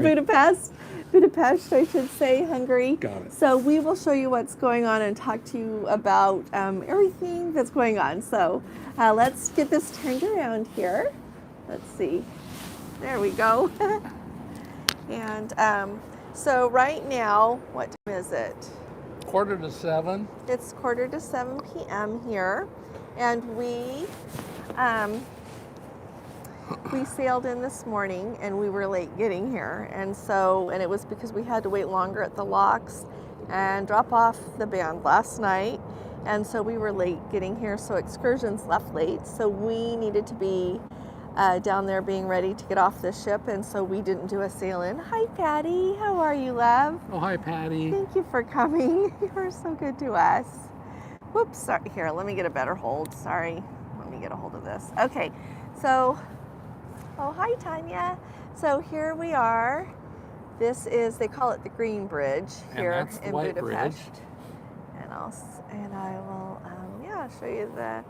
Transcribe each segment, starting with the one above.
Budapest, I should say, Hungary. Got it. So we will show you what's going on and talk to you about everything that's going on. So let's get this turned around here. Let's see. There we go. And so right now, what time is it? 6:45. It's 6:45 p.m. here, and we sailed in this morning, and we were late getting here, and it was because we had to wait longer at the locks and drop off the band last night, and so we were late getting here. So excursions left late, so we needed to be down there being ready to get off the ship, and so we didn't do a sail-in. Hi, Patty. How are you, love? Oh, hi, Patty. Thank you for coming. You are so good to us. Whoops, sorry. Here, let me get a better hold. Sorry. Let me get a hold of this. Okay, so, oh, hi, Tanya. So here we are. This is, they call it the Green Bridge here in Budapest. And I will, show you the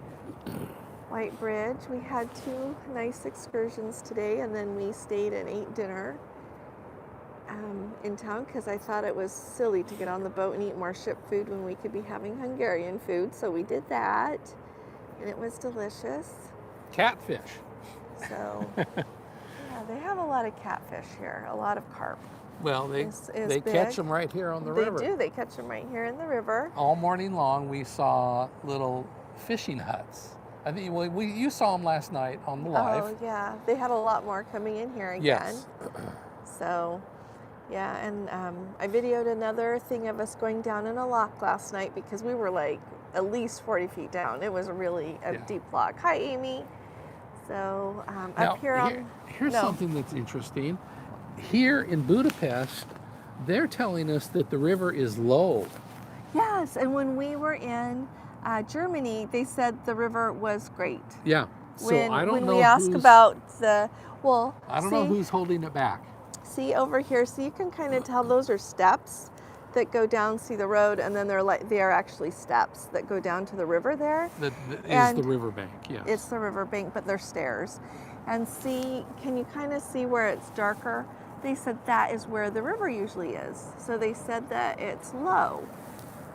White Bridge. We had 2 nice excursions today, and then we stayed and ate dinner in town because I thought it was silly to get on the boat and eat more ship food when we could be having Hungarian food. So we did that, and it was delicious. Catfish. So, yeah, they have a lot of catfish here, a lot of carp. Well, they catch them right here on the river. They do. They catch them right here in the river. All morning long, we saw little fishing huts. I think you saw them last night on the live. Oh, yeah. They had a lot more coming in here again. Yes. So, yeah, and I videoed another thing of us going down in a lock last night because we were like at least 40 feet down. It was really a deep lock. Hi, Amy. So, now, up here here's something that's interesting. Here in Budapest, they're telling us that the river is low. Yes, and when we were in Germany, they said the river was great. Yeah. So I don't know. When we ask about I don't know who's holding it back. See over here, so you can kind of tell those are steps that go down, see the road, and then they are actually steps that go down to the river there. That is the riverbank, yes. It's the riverbank, but they're stairs. And see, can you kind of see where it's darker? They said that is where the river usually is. So they said that it's low.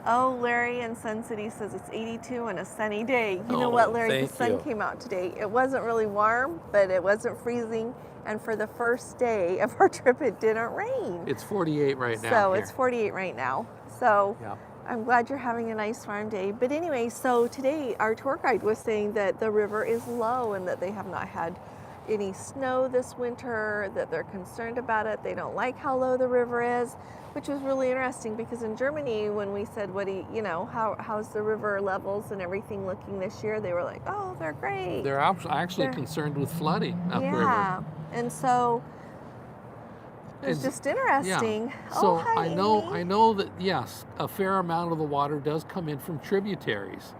Oh, Larry in Sun City says it's 82 and a sunny day. You know what, Larry? The sun came out today. It wasn't really warm, but it wasn't freezing. And for the first day of our trip, it didn't rain. It's 48 right now. So it's 48 right now. So I'm glad you're having a nice warm day. But anyway, so today our tour guide was saying that the river is low and that they have not had any snow this winter, that they're concerned about it. They don't like how low the river is, which was really interesting because in Germany, when we said, how's the river levels and everything looking this year? They were like, oh, they're great. They're actually concerned with flooding upriver. Yeah, and so it's just interesting. Yeah. So hi, I know that, yes, a fair amount of the water does come in from tributaries,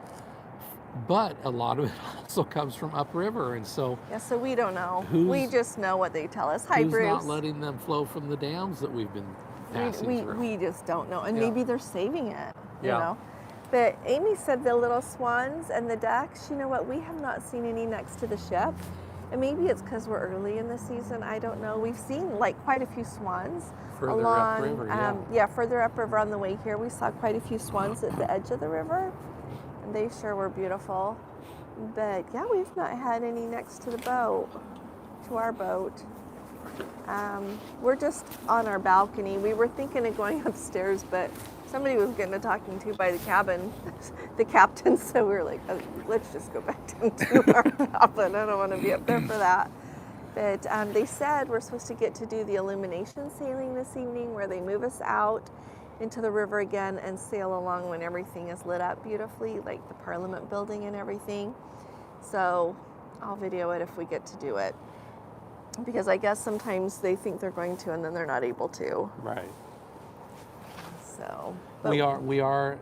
but a lot of it also comes from upriver, and so so we don't know. We just know what they tell us. Hi, who's Bruce. Not letting them flow from the dams that we've been passing through. We just don't know, and maybe they're saving it. You know. But Amy said the little swans and the ducks. You know what? We have not seen any next to the ship, and maybe it's because we're early in the season. I don't know. We've seen like quite a few swans further upriver. Further upriver on the way here. We saw quite a few swans at the edge of the river. They sure were beautiful. But yeah, we've not had any next to the boat, to our boat. We're just on our balcony. We were thinking of going upstairs, but somebody was getting a talking to by the captain, so we were like, oh, let's just go back down to our cabin. I don't want to be up there for that. But they said we're supposed to get to do the illumination sailing this evening where they move us out into the river again and sail along when everything is lit up beautifully, like the Parliament building and everything. So I'll video it if we get to do it. Because I guess sometimes they think they're going to and then they're not able to. Right. So we are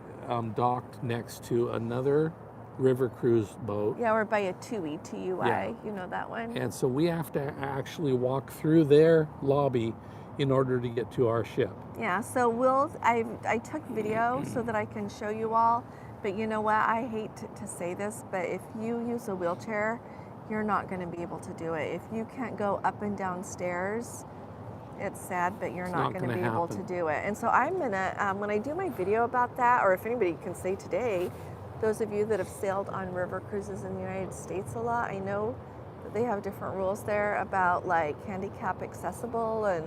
docked next to another river cruise boat. Yeah, we're by a TUI, T-U-I. Yeah. You know that one. And so we have to actually walk through their lobby in order to get to our ship. Yeah, so I took video so that I can show you all, but you know what, I hate to say this, but if you use a wheelchair, you're not going to be able to do it. If you can't go up and down stairs, It's sad, but you're It's not not going to gonna be able to happen. do it. And so I'm gonna, when I do my video about that, or if anybody can say today, those of you that have sailed on river cruises in the United States a lot, I know that they have different rules there about like handicap accessible and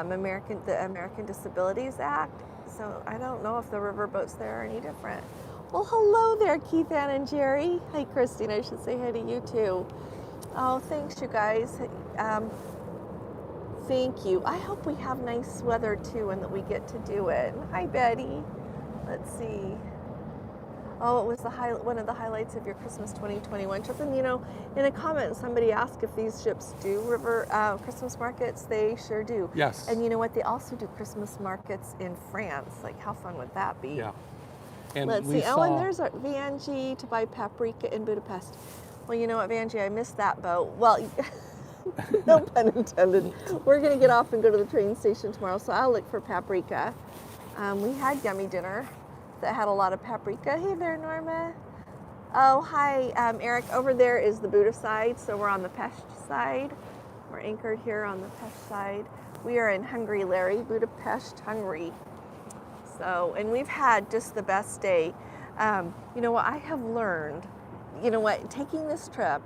the American Disabilities Act. So I don't know if the river boats there are any different. Well, hello there, Keith, Ann, and Jerry. Hi, Christine. I should say hi to you too. Oh, thanks, you guys. Thank you. I hope we have nice weather too and that we get to do it. Hi, Betty. Let's see. Oh, it was one of the highlights of your Christmas 2021 trip. And you know, in a comment, somebody asked if these ships do river Christmas markets. They sure do. Yes. And you know what? They also do Christmas markets in France. Like, how fun would that be? Yeah. And Let's we see. saw, Oh, and there's our Vanjie to buy paprika in Budapest. Well, you know what, Vanjie? I missed that boat. Well, no pun intended. We're going to get off and go to the train station tomorrow, so I'll look for paprika. We had yummy dinner that had a lot of paprika. Hey there, Norma. Oh, hi, Eric. Over there is the Buda side, so we're on the Pest side. We're anchored here on the Pest side. We are in Hungary, Larry, Budapest, Hungary. So, and we've had just the best day. You know what, I have learned, you know what, taking this trip,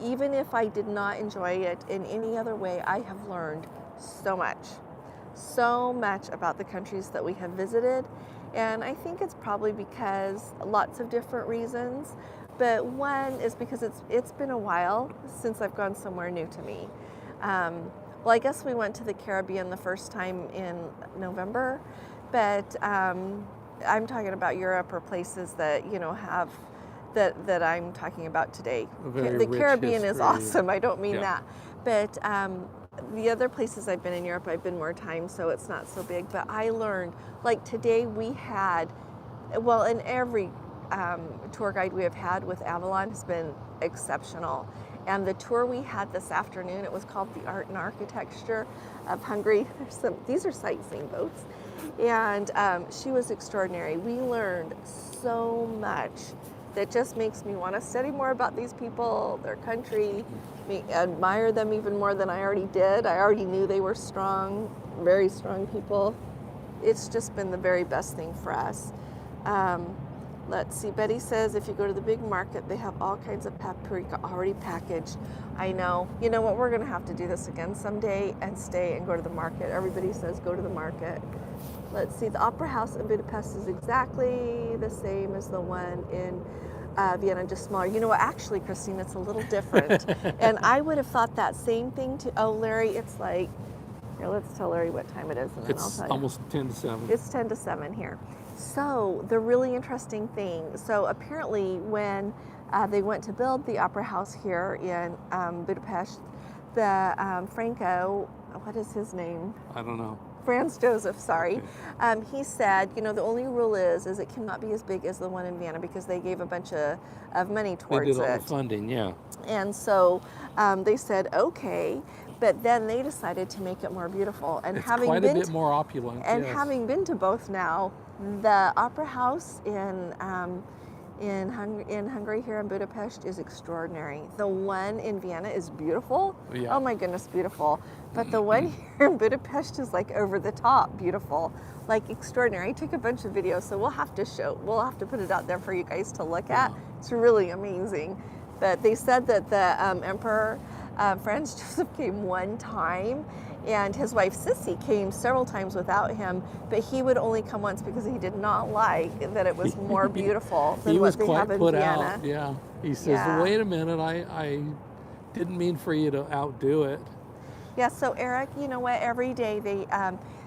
even if I did not enjoy it in any other way, I have learned so much about the countries that we have visited. And I think it's probably because lots of different reasons, but one is because it's been a while since I've gone somewhere new to me. Well, I guess we went to the Caribbean the first time in November, but I'm talking about Europe or places that, you know, have that I'm talking about today. The Caribbean is awesome. I don't mean that, but the other places I've been in Europe, I've been more time, so it's not so big. But I learned, like today we had, well, in every tour guide we have had with Avalon has been exceptional. And the tour we had this afternoon, it was called The Art and Architecture of Hungary. These are sightseeing boats. And she was extraordinary. We learned so much that just makes me want to study more about these people, their country, admire them even more than I already did. I already knew they were strong, very strong people. It's just been the very best thing for us. Let's see, Betty says if you go to the big market, they have all kinds of paprika already packaged. I know. You know what, we're going to have to do this again someday and stay and go to the market. Everybody says go to the market. Let's see, the Opera House in Budapest is exactly the same as the one in Vienna, just smaller. You know what, actually, Christine, it's a little different. And I would have thought that same thing too. Oh, Larry, it's like, here, let's tell Larry what time it is and then I'll tell you. It's almost 10 to 7. It's 10 to 7 here. So the really interesting thing, so apparently when they went to build the Opera House here in Budapest, the Franco, what is his name? I don't know. Franz Joseph, sorry. Okay. He said, you know, the only rule is it cannot be as big as the one in Vienna because they gave a bunch of money towards it. They did all the funding, yeah. And so they said, okay, but then they decided to make it more beautiful. And it's quite a bit more opulent. And yes. having been to both now, the Opera House in Hungary here in Budapest is extraordinary. The one in Vienna is beautiful. Yeah. Oh my goodness, beautiful. But the one here in Budapest is like over the top beautiful, like extraordinary. I took a bunch of videos, so we'll have to put it out there for you guys to look at. It's really amazing. But they said that the Emperor Franz Joseph came one time, and his wife Sissy came several times without him, but he would only come once because he did not like that it was more beautiful than what they have in Vienna. He was quite put out, yeah. He says, wait a minute, I didn't mean for you to outdo it. Yeah, so Eric, you know what, every day they,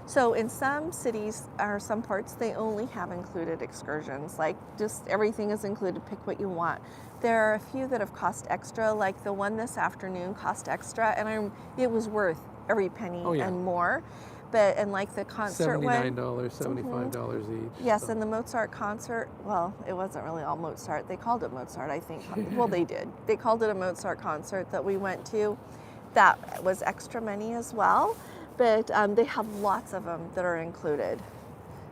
so in some cities or some parts, they only have included excursions, like just everything is included, pick what you want. There are a few that have cost extra, like the one this afternoon cost extra, and it was worth every penny and more. But, and like the concert $79, $75 each. Yes, and the Mozart concert, well, it wasn't really all Mozart. They called it Mozart, I think. Well, they did. They called it a Mozart concert that we went to. That was extra money as well, but they have lots of them that are included.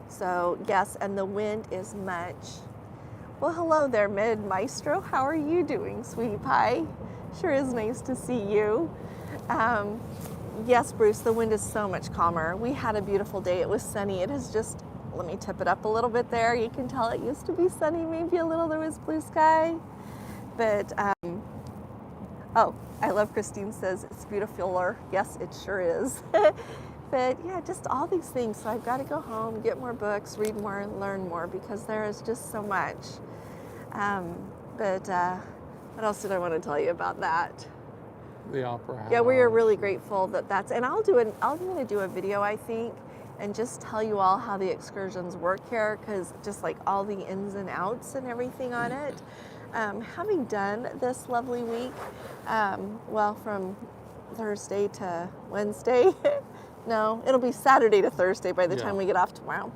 So yes, and the wind is much. Well, hello there, Mid Maestro. How are you doing, sweetie pie? Sure is nice to see you. Yes, Bruce, the wind is so much calmer. We had a beautiful day. It was sunny. It has just, let me tip it up a little bit there. You can tell it used to be sunny, maybe a little, there was blue sky. But, oh, I love Christine says it's beautifuler. Yes, it sure is. But yeah, just all these things. So I've got to go home, get more books, read more, learn more, because there is just so much. But what else did I want to tell you about that? The opera house. Yeah, we are really grateful that that's, and I'm going to do a video, I think, and just tell you all how the excursions work here, because just like all the ins and outs and everything on it. Having done this lovely week, well, from Thursday to Wednesday, no, it'll be Saturday to Thursday by the time we get off tomorrow.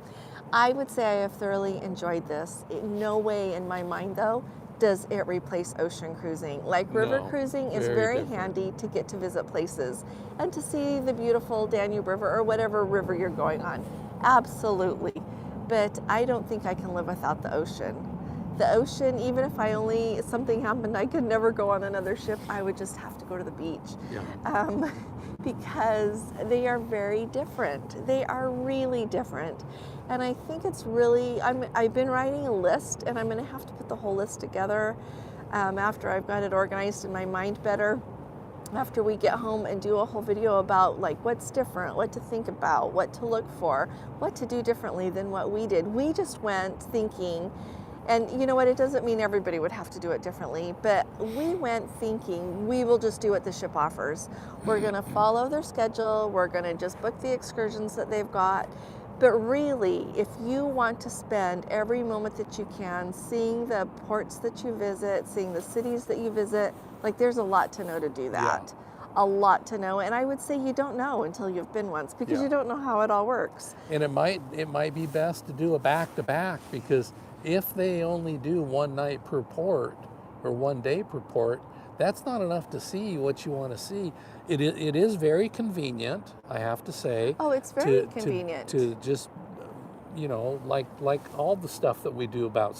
I would say I have thoroughly enjoyed this. In no way in my mind, though, does it replace ocean cruising. Like river cruising is very handy to get to visit places and to see the beautiful Danube River or whatever river you're going on. Absolutely. But I don't think I can live without the ocean. The ocean, even if something happened, I could never go on another ship, I would just have to go to the beach. Yeah. Because they are very different. They are really different. And I think it's really, I've been writing a list, and I'm going to have to put the whole list together after I've got it organized in my mind better, after we get home, and do a whole video about like what's different, what to think about, what to look for, what to do differently than what we did. We just went thinking, and you know what, it doesn't mean everybody would have to do it differently, but we went thinking we will just do what the ship offers. We're going to follow their schedule. We're going to just book the excursions that they've got. But really, if you want to spend every moment that you can seeing the ports that you visit, seeing the cities that you visit, like there's a lot to know to do that. Yeah. A lot to know. And I would say you don't know until you've been once, because you don't know how it all works. And it might be best to do a back-to-back, because if they only do one night per port or one day per port, that's not enough to see what you want to see. It is very convenient, I have to say. Oh, it's very convenient. To just, you know, like all the stuff that we do about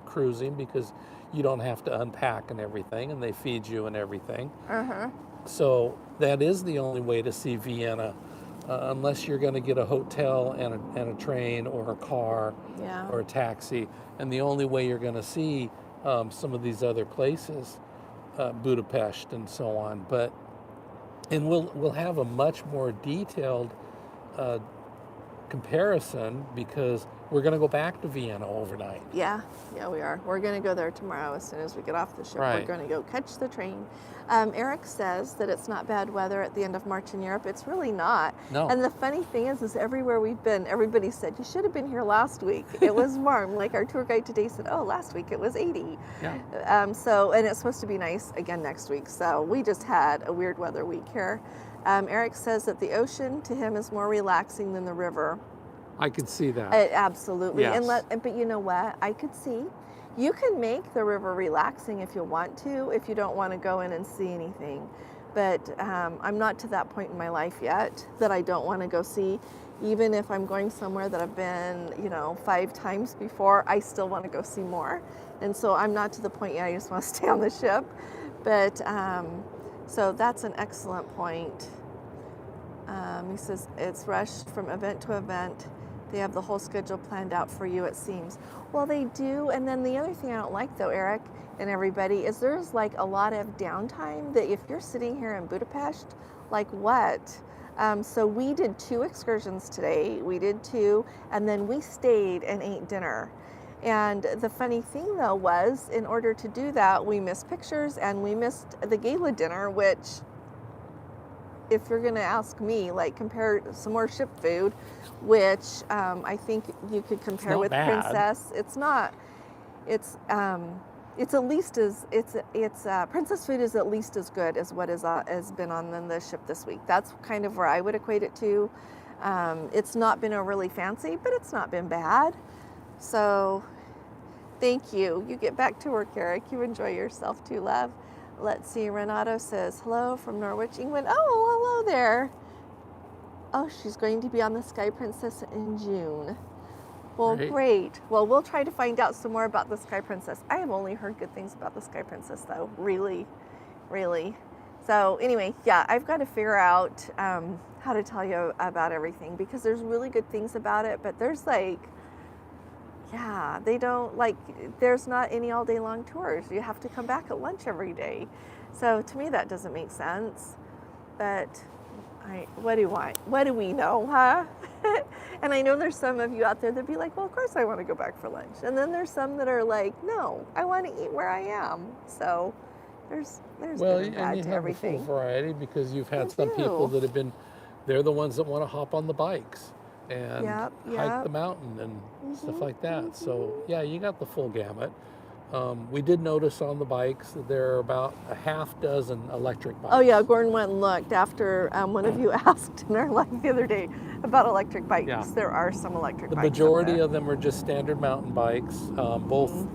cruising, because you don't have to unpack and everything, and they feed you and everything. So that is the only way to see Vienna. Unless you're going to get a hotel and a train or a car or a taxi. And the only way you're going to see some of these other places, Budapest and so on. And we'll have a much more detailed comparison, because we're going to go back to Vienna overnight. Yeah, we are. We're going to go there tomorrow as soon as we get off the ship. We're going to go catch the train. Eric says that it's not bad weather at the end of March in Europe. It's really not. No. And the funny thing is everywhere we've been, everybody said, you should have been here last week. It was warm. Like our tour guide today said, oh, last week it was 80. Yeah. And it's supposed to be nice again next week. So we just had a weird weather week here. Eric says that the ocean to him is more relaxing than the river. I could see that. Absolutely. Yes. But you know what? I could see. You can make the river relaxing if you want to, if you don't want to go in and see anything. But I'm not to that point in my life yet that I don't want to go see. Even if I'm going somewhere that I've been, 5 times before, I still want to go see more. And so I'm not to the point yet. I just want to stay on the ship. But so that's an excellent point. He says it's rushed from event to event. They have the whole schedule planned out for you, it seems. Well, they do. And then the other thing I don't like, though, Eric and everybody, is there's like a lot of downtime that if you're sitting here in Budapest, like what? So we did 2 excursions today. We did 2, and then we stayed and ate dinner. And the funny thing, though, was in order to do that, we missed pictures and we missed the gala dinner, which, if you're going to ask me, like compare some more ship food, which I think you could compare with bad. Princess. It's not. It's at least as Princess food is at least as good as what has been on the ship this week. That's kind of where I would equate it to. It's not been overly fancy, but it's not been bad. So, thank you. You get back to work, Eric. You enjoy yourself too, love. Let's see, Renato says, hello from Norwich, England. Oh, hello there. Oh, she's going to be on the Sky Princess in June. Well, great. Well, we'll try to find out some more about the Sky Princess. I have only heard good things about the Sky Princess, though. Really, really. So anyway, yeah, I've got to figure out how to tell you about everything, because there's really good things about it, but there's like, yeah, they don't like, there's not any all day long tours. You have to come back at lunch every day. So to me, that doesn't make sense. But what do you want? What do we know, huh? And I know there's some of you out there that be like, well, of course I want to go back for lunch. And then there's some that are like, no, I want to eat where I am. So there's Well, good and bad and you to have everything. the full variety, because you've had You some people do. that have been, they're the ones that want to hop on the bikes and Yep, hike yep. the mountain and stuff Mhm, like that. So mhm. yeah, you got the full gamut. We did notice on the bikes that there are about a half dozen electric bikes. Oh yeah, Gordon went and looked after one of you asked in our live the other day about electric bikes. Yeah. There are some electric The bikes up majority there. of them are just standard mountain bikes, both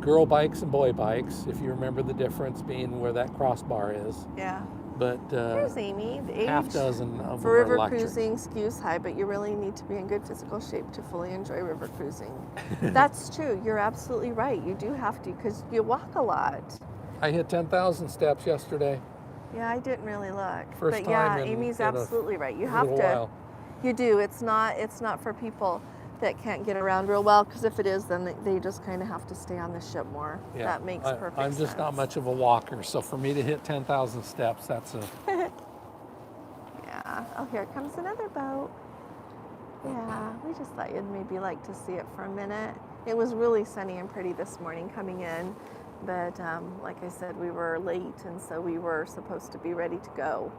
girl bikes and boy bikes, if you remember the difference being where that crossbar is. Yeah. But Here's Amy. The half age dozen of them for are river electric. cruising skews high, but you really need to be in good physical shape to fully enjoy river cruising. That's true. You're absolutely right. You do have to, because you walk a lot. I hit 10,000 steps yesterday. Yeah, I didn't really look. First But yeah, time in- Amy's in a absolutely right. You have little to. while. You do. It's not for people that can't get around real well, because if it is, then they just kind of have to stay on the ship more. Yeah, That makes perfect I'm sense. just not much of a walker, so for me to hit 10,000 steps, that's a Yeah. Oh, here comes another boat. Yeah, we just thought you'd maybe like to see it for a minute. It was really sunny and pretty this morning coming in, but like I said, we were late, and so we were supposed to be ready to go.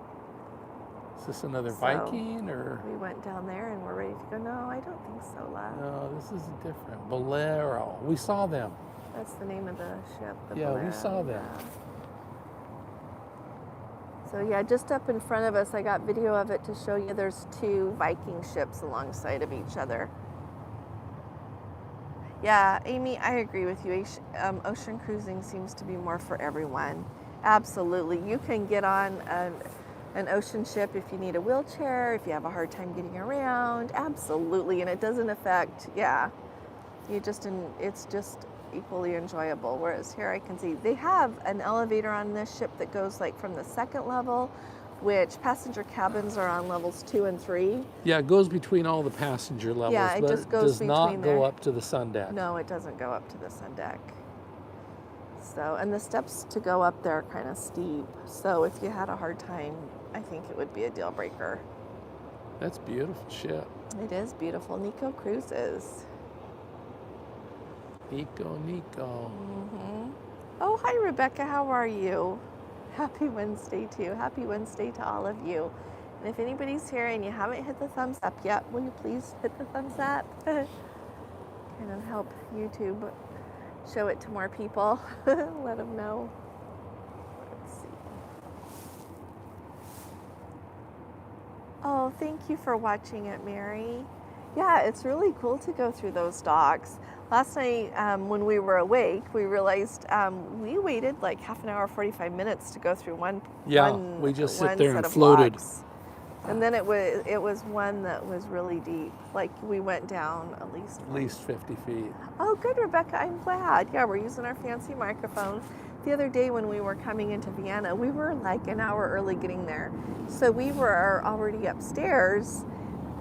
Is this another So, Viking or? We went down there and we're ready to go. No, I don't think so, love. No, this is different. Bolero. We saw them. That's the name of the ship. The Yeah, we Bolero, saw them. yeah. So yeah, just up in front of us, I got video of it to show you. There's two Viking ships alongside of each other. Yeah, Amy, I agree with you. Ocean cruising seems to be more for everyone. Absolutely. You can get on an ocean ship if you need a wheelchair, if you have a hard time getting around. Absolutely. And it doesn't affect, yeah, it's just equally enjoyable. Whereas here I can see they have an elevator on this ship that goes like from the second level, which passenger cabins are on levels 2 and 3. Yeah, it goes between all the passenger levels, Yeah, it but just it goes does not between go there. up to the sun deck. No, it doesn't go up to the sun deck. So, and the steps to go up there are kind of steep. So if you had a hard time, I think it would be a deal breaker. That's beautiful shit. It is beautiful. Nico Cruises. Nico. Mm-hmm. Oh, hi, Rebecca. How are you? Happy Wednesday, too. Happy Wednesday to all of you. And if anybody's here and you haven't hit the thumbs up yet, will you please hit the thumbs up? Kind of help YouTube show it to more people. Let them know. Let's see. Oh, thank you for watching it, Mary. Yeah, it's really cool to go through those docks. Last night, when we were awake, we realized we waited like half an hour, 45 minutes to go through one. Yeah, one, we just one sit there set and of floated. locks. And then it was one that was really deep. Like we went down at least 50 feet. Oh, good, Rebecca. I'm glad. Yeah, we're using our fancy microphone. The other day when we were coming into Vienna, we were like an hour early getting there. So we were already upstairs,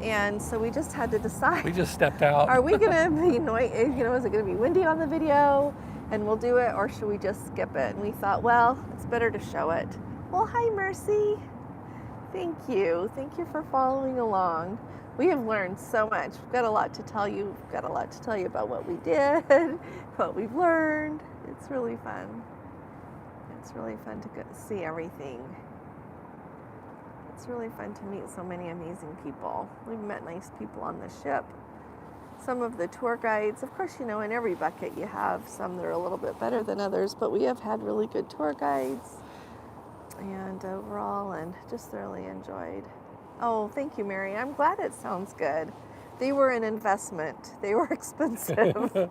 and so we just had to decide. We just stepped out. Are we going to be is it going to be windy on the video and we'll do it, or should we just skip it? And we thought, well, it's better to show it. Well, hi, Mercy. Thank you. Thank you for following along. We have learned so much. We've got a lot to tell you. We've got a lot to tell you about what we did, what we've learned. It's really fun. It's really fun to see everything. It's really fun to meet so many amazing people. We've met nice people on the ship. Some of the tour guides, of course, in every bucket you have some that are a little bit better than others, but we have had really good tour guides. And overall, and just thoroughly enjoyed. Oh, thank you, Mary. I'm glad it sounds good. They were an investment. They were expensive.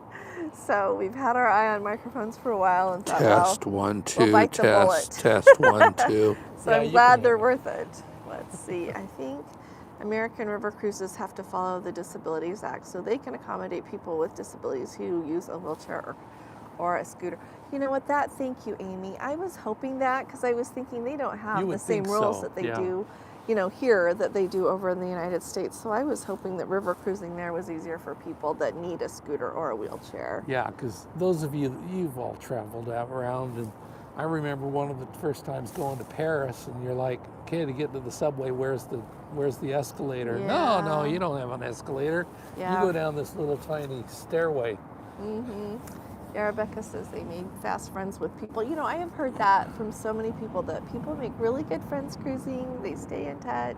So we've had our eye on microphones for a while and thought, Test 1 2 we'll bite the bullet. test 1 2. So Yeah, I'm you glad can they're hear worth it. Let's see. I think American River Cruises have to follow the Disabilities Act, so they can accommodate people with disabilities who use a wheelchair or a scooter. You know what? Thank you, Amy. I was hoping that because I was thinking they don't have You the would same think rules so, that they yeah. do, here that they do over in the United States. So I was hoping that river cruising there was easier for people that need a scooter or a wheelchair. Yeah, because those of you've all traveled out around, and I remember one of the first times going to Paris, and you're like, okay, to get to the subway, where's the escalator? No, Yeah. you don't have an escalator. Yeah. You go down this little tiny stairway. Yeah, Rebecca says they made fast friends with people. I have heard that from so many people that people make really good friends cruising. They stay in touch.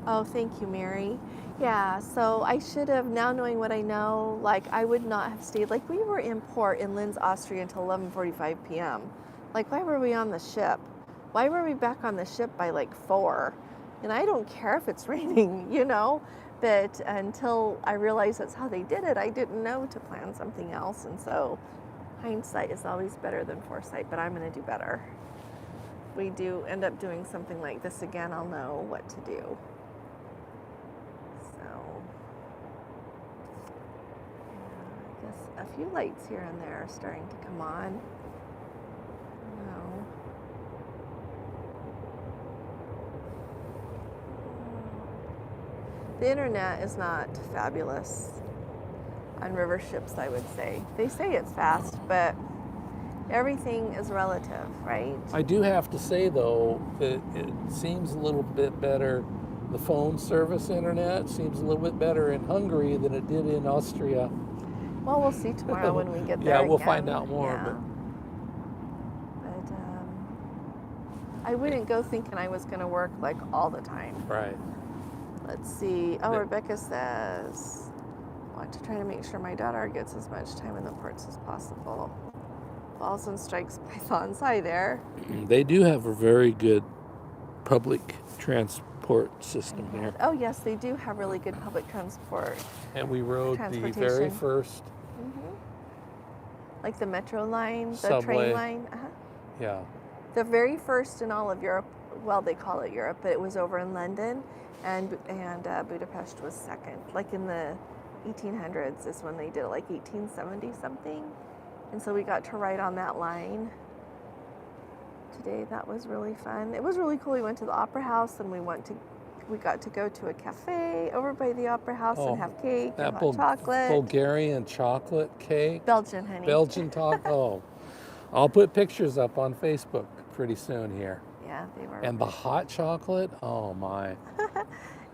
Oh, thank you, Mary. Yeah, so I should have, now knowing what I know, I would not have stayed. We were in port in Linz, Austria until 11:45 p.m. Why were we on the ship? Why were we back on the ship by 4? And I don't care if it's raining, but until I realized that's how they did it, I didn't know to plan something else. And so hindsight is always better than foresight, but I'm going to do better. If we do end up doing something like this again, I'll know what to do. So, yeah, I guess a few lights here and there are starting to come on. The internet is not fabulous on river ships, I would say. They say it's fast, but everything is relative, right? I do have to say, though, that it seems a little bit better. The phone service internet seems a little bit better in Hungary than it did in Austria. Well, we'll see tomorrow when we get there. Yeah, we'll again. find out more. Yeah. But I wouldn't go thinking I was going to work all the time. Right. Let's see. Oh, Rebecca says, I want to try to make sure my daughter gets as much time in the ports as possible. Falls and strikes pythons. Hi there. They do have a very good public transport system here. Oh, yes, they do have really good public transport. And we rode the very first. The metro line, the subway. Train line. Yeah. The very first in all of Europe, well, they call it Europe, but it was over in London, and Budapest was second. In the 1800s is when they did it, 1870 something. And so we got to ride on that line today. That was really fun. It was really cool. We went to the Opera House, and we got to go to a cafe over by the Opera House and have cake and hot chocolate. Bulgarian chocolate cake. Belgian, honey. Belgian Oh, I'll put pictures up on Facebook pretty soon here. Yeah, they were. And the hot chocolate, oh my.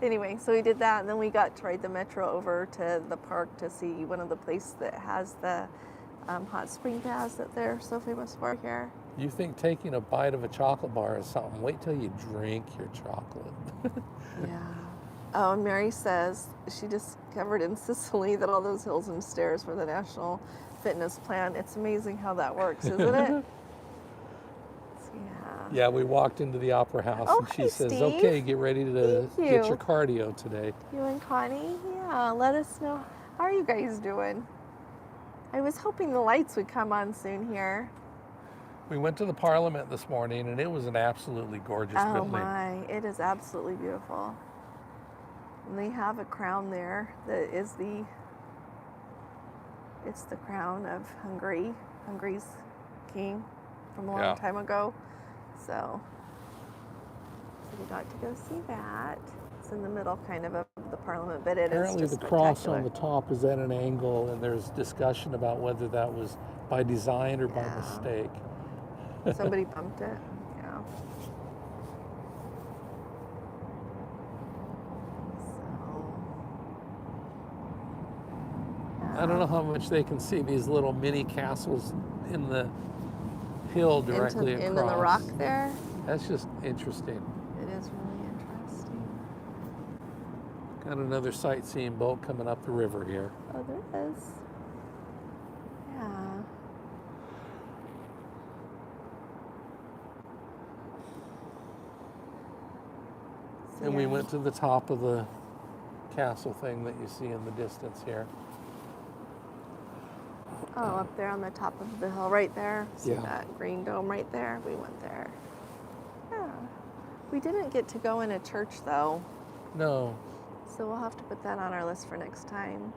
Anyway, so we did that, and then we got to ride the metro over to the park to see one of the places that has the hot spring baths that they're so famous for here. You think taking a bite of a chocolate bar is something? Wait till you drink your chocolate. Yeah. Oh, and Mary says she discovered in Sicily that all those hills and stairs were the National Fitness Plan. It's amazing how that works, isn't it? Yeah, we walked into the Opera House, and she says, Steve. okay, get ready to get your cardio today. You and Connie? Yeah, let us know. How are you guys doing? I was hoping the lights would come on soon here. We went to the Parliament this morning, and it was an absolutely gorgeous building. Oh my, it is absolutely beautiful. And they have a crown there that is it's the crown of Hungary, Hungary's king from a long time ago. So we got to go see that. It's in the middle kind of the Parliament, but Apparently is just the cross spectacular. on the top is at an angle, and there's discussion about whether that was by design or by mistake. Somebody bumped it. Yeah. I don't know how much they can see these little mini castles in the hill directly across. Into the rock there. That's just interesting. It is really interesting. Got another sightseeing boat coming up the river here. Oh, there is. Yeah. And we went to the top of the castle thing that you see in the distance here. Oh, up there on the top of the hill, right there. See Yeah. that green dome right there? We went there. Yeah. We didn't get to go in a church, though. No. So we'll have to put that on our list for next time.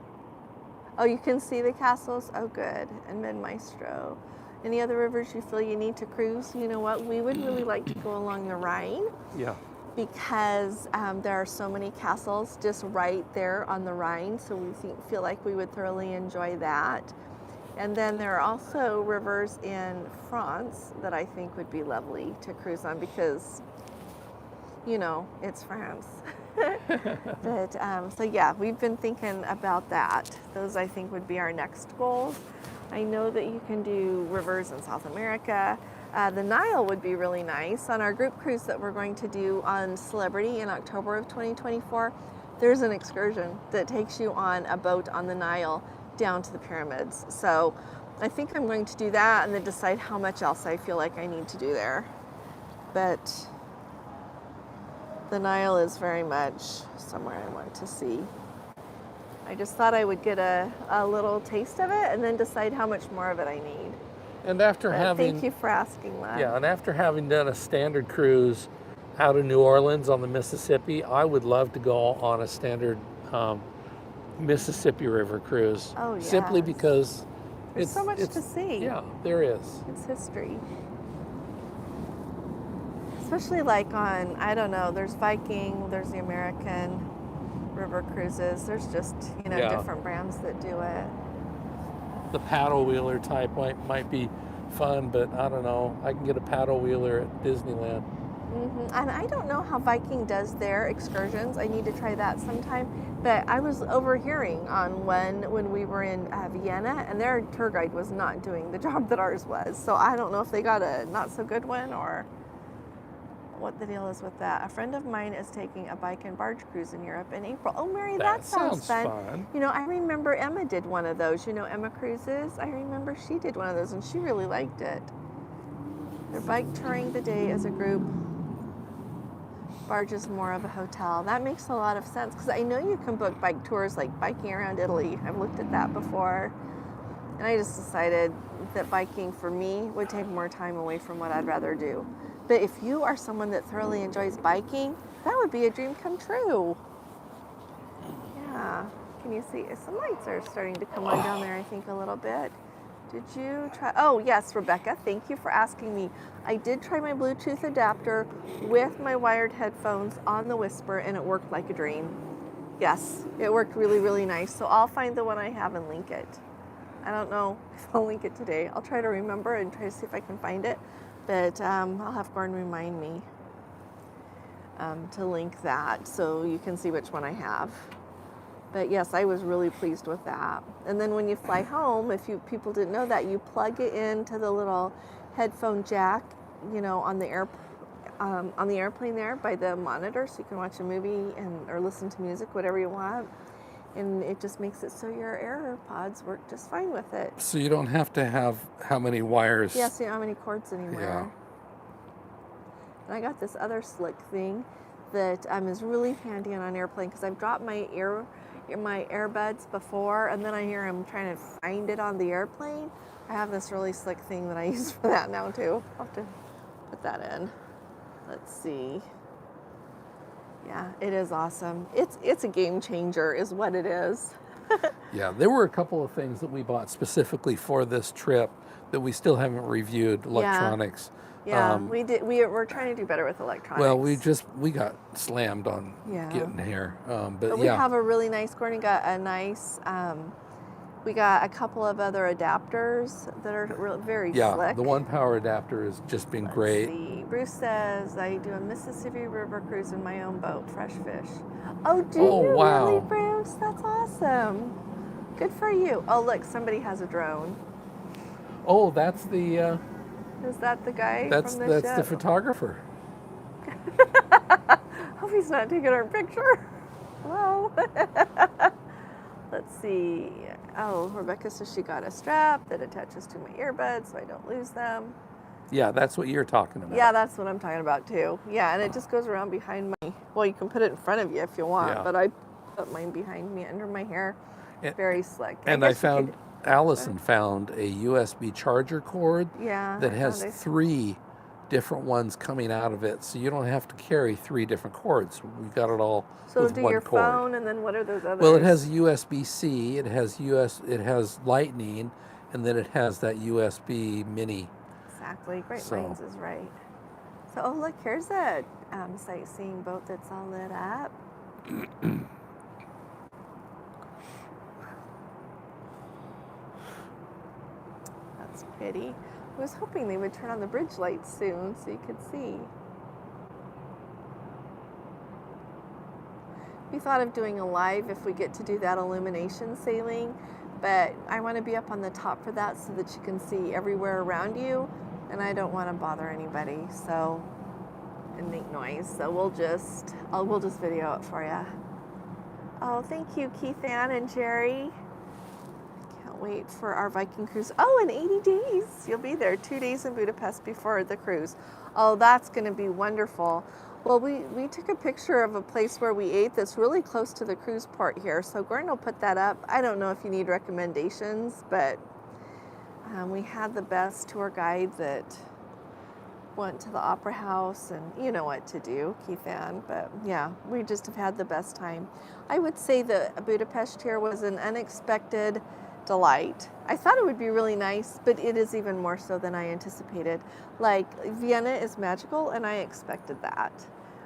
Oh, you can see the castles? Oh, good. And Mid Maestro. Any other rivers you feel you need to cruise? You know what? We would really like to go along the Rhine. Yeah. Because there are so many castles just right there on the Rhine, so we feel like we would thoroughly enjoy that. And then there are also rivers in France that I think would be lovely to cruise on because, you know, it's France. But so yeah, we've been thinking about that. Those I think would be our next goals. I know that you can do rivers in South America. The Nile would be really nice. On our group cruise that we're going to do on Celebrity in October of 2024, there's an excursion that takes you on a boat on the Nile down to the pyramids. So I think I'm going to do that and then decide how much else I feel like I need to do there. But the Nile is very much somewhere I want to see. I just thought I would get a little taste of it and then decide how much more of it I need. And after having, thank you for asking that. Yeah, and after having done a standard cruise out of New Orleans on the Mississippi, I would love to go on a standard Mississippi River cruise. Oh, yes. Simply because there's so much to see. Yeah, there is. It's history. Especially like on, I don't know, there's Viking, there's the American river cruises. There's just, you know, different brands that do it. The paddle wheeler type might be fun, but I don't know. I can get a paddle wheeler at Disneyland. Mm-hmm. And I don't know how Viking does their excursions. I need to try that sometime. But I was overhearing on when we were in Vienna, and their tour guide was not doing the job that ours was. So I don't know if they got a not so good one or what the deal is with that. A friend of mine is taking a bike and barge cruise in Europe in April. Oh, Mary, that sounds fun. You know, I remember Emma did one of those. You know, Emma Cruises. I remember she did one of those, and she really liked it. They're bike touring the day as a group. Barge is more of a hotel. That makes a lot of sense because I know you can book bike tours like biking around Italy. I've looked at that before. And I just decided that biking for me would take more time away from what I'd rather do. But if you are someone that thoroughly enjoys biking, that would be a dream come true. Yeah. Can you see? Some lights are starting to come on down there, I think, a little bit. Did you try? Oh, yes, Rebecca. Thank you for asking me. I did try my Bluetooth adapter with my wired headphones on the Whisper, and it worked like a dream. Yes, it worked really, really nice. So I'll find the one I have and link it. I don't know if I'll link it today. I'll try to remember and try to see if I can find it. But I'll have Gordon remind me to link that so you can see which one I have. But yes, I was really pleased with that. And then when you fly home, if people didn't know that, you plug it into the little headphone jack, you know, on the airplane there by the monitor, so you can watch a movie or listen to music, whatever you want. And it just makes it so your AirPods work just fine with it. So you don't have to have how many wires? Yes, you don't have many cords anymore. Yeah. And I got this other slick thing that is really handy on an airplane because I've dropped my earbuds before, and then I hear them trying to find it on the airplane. I have this really slick thing that I use for that now too. I'll have to put that in. Let's see. Yeah, it is awesome. It's a game changer is what it is. Yeah, there were a couple of things that we bought specifically for this trip that we still haven't reviewed, electronics. Yeah, we did. We're trying to do better with electronics. Well, we got slammed on getting here. But we have a really nice, Gordon got a nice, we got a couple of other adapters that are very slick. Yeah, the one power adapter has just been great. See. Bruce says, I do a Mississippi River cruise in my own boat, fresh fish. Oh, do you really, Bruce? That's awesome. Good for you. Oh, look, somebody has a drone. Oh, that's the... Is that the guy that's from the ship? That's the photographer. Hope he's not taking our picture. Hello. Let's see. Oh, Rebecca says she got a strap that attaches to my earbuds so I don't lose them. Yeah, that's what you're talking about. Yeah, that's what I'm talking about too. Yeah, and it just goes around behind my, well, you can put it in front of you if you want, but I put mine behind me under my hair. Very slick. And Allison found a USB charger cord that has 3 different ones coming out of it, so you don't have to carry 3 different cords. We've got it all So with do one your cord. phone, and then what are those others? Well, it has USB-C, it has Lightning, and then it has that USB Mini. Exactly. Great So- Minds is right. So, oh look, here's a sightseeing boat that's all lit up. That's pretty. I was hoping they would turn on the bridge lights soon so you could see. We thought of doing a live if we get to do that illumination sailing, but I want to be up on the top for that so that you can see everywhere around you, and I don't want to bother anybody, so, and make noise. So we'll just video it for you. Oh, thank you, Keith Ann and Jerry. Can't wait for our Viking cruise. Oh, in 80 days, you'll be there. 2 days in Budapest before the cruise. Oh, that's going to be wonderful. Well, we took a picture of a place where we ate that's really close to the cruise port here. So Gordon will put that up. I don't know if you need recommendations, but we had the best tour guide that went to the Opera House, and you know what to do, Keith Ann. But yeah, we just have had the best time. I would say that Budapest here was an unexpected delight. I thought it would be really nice, but it is even more so than I anticipated. Like, Vienna is magical, and I expected that.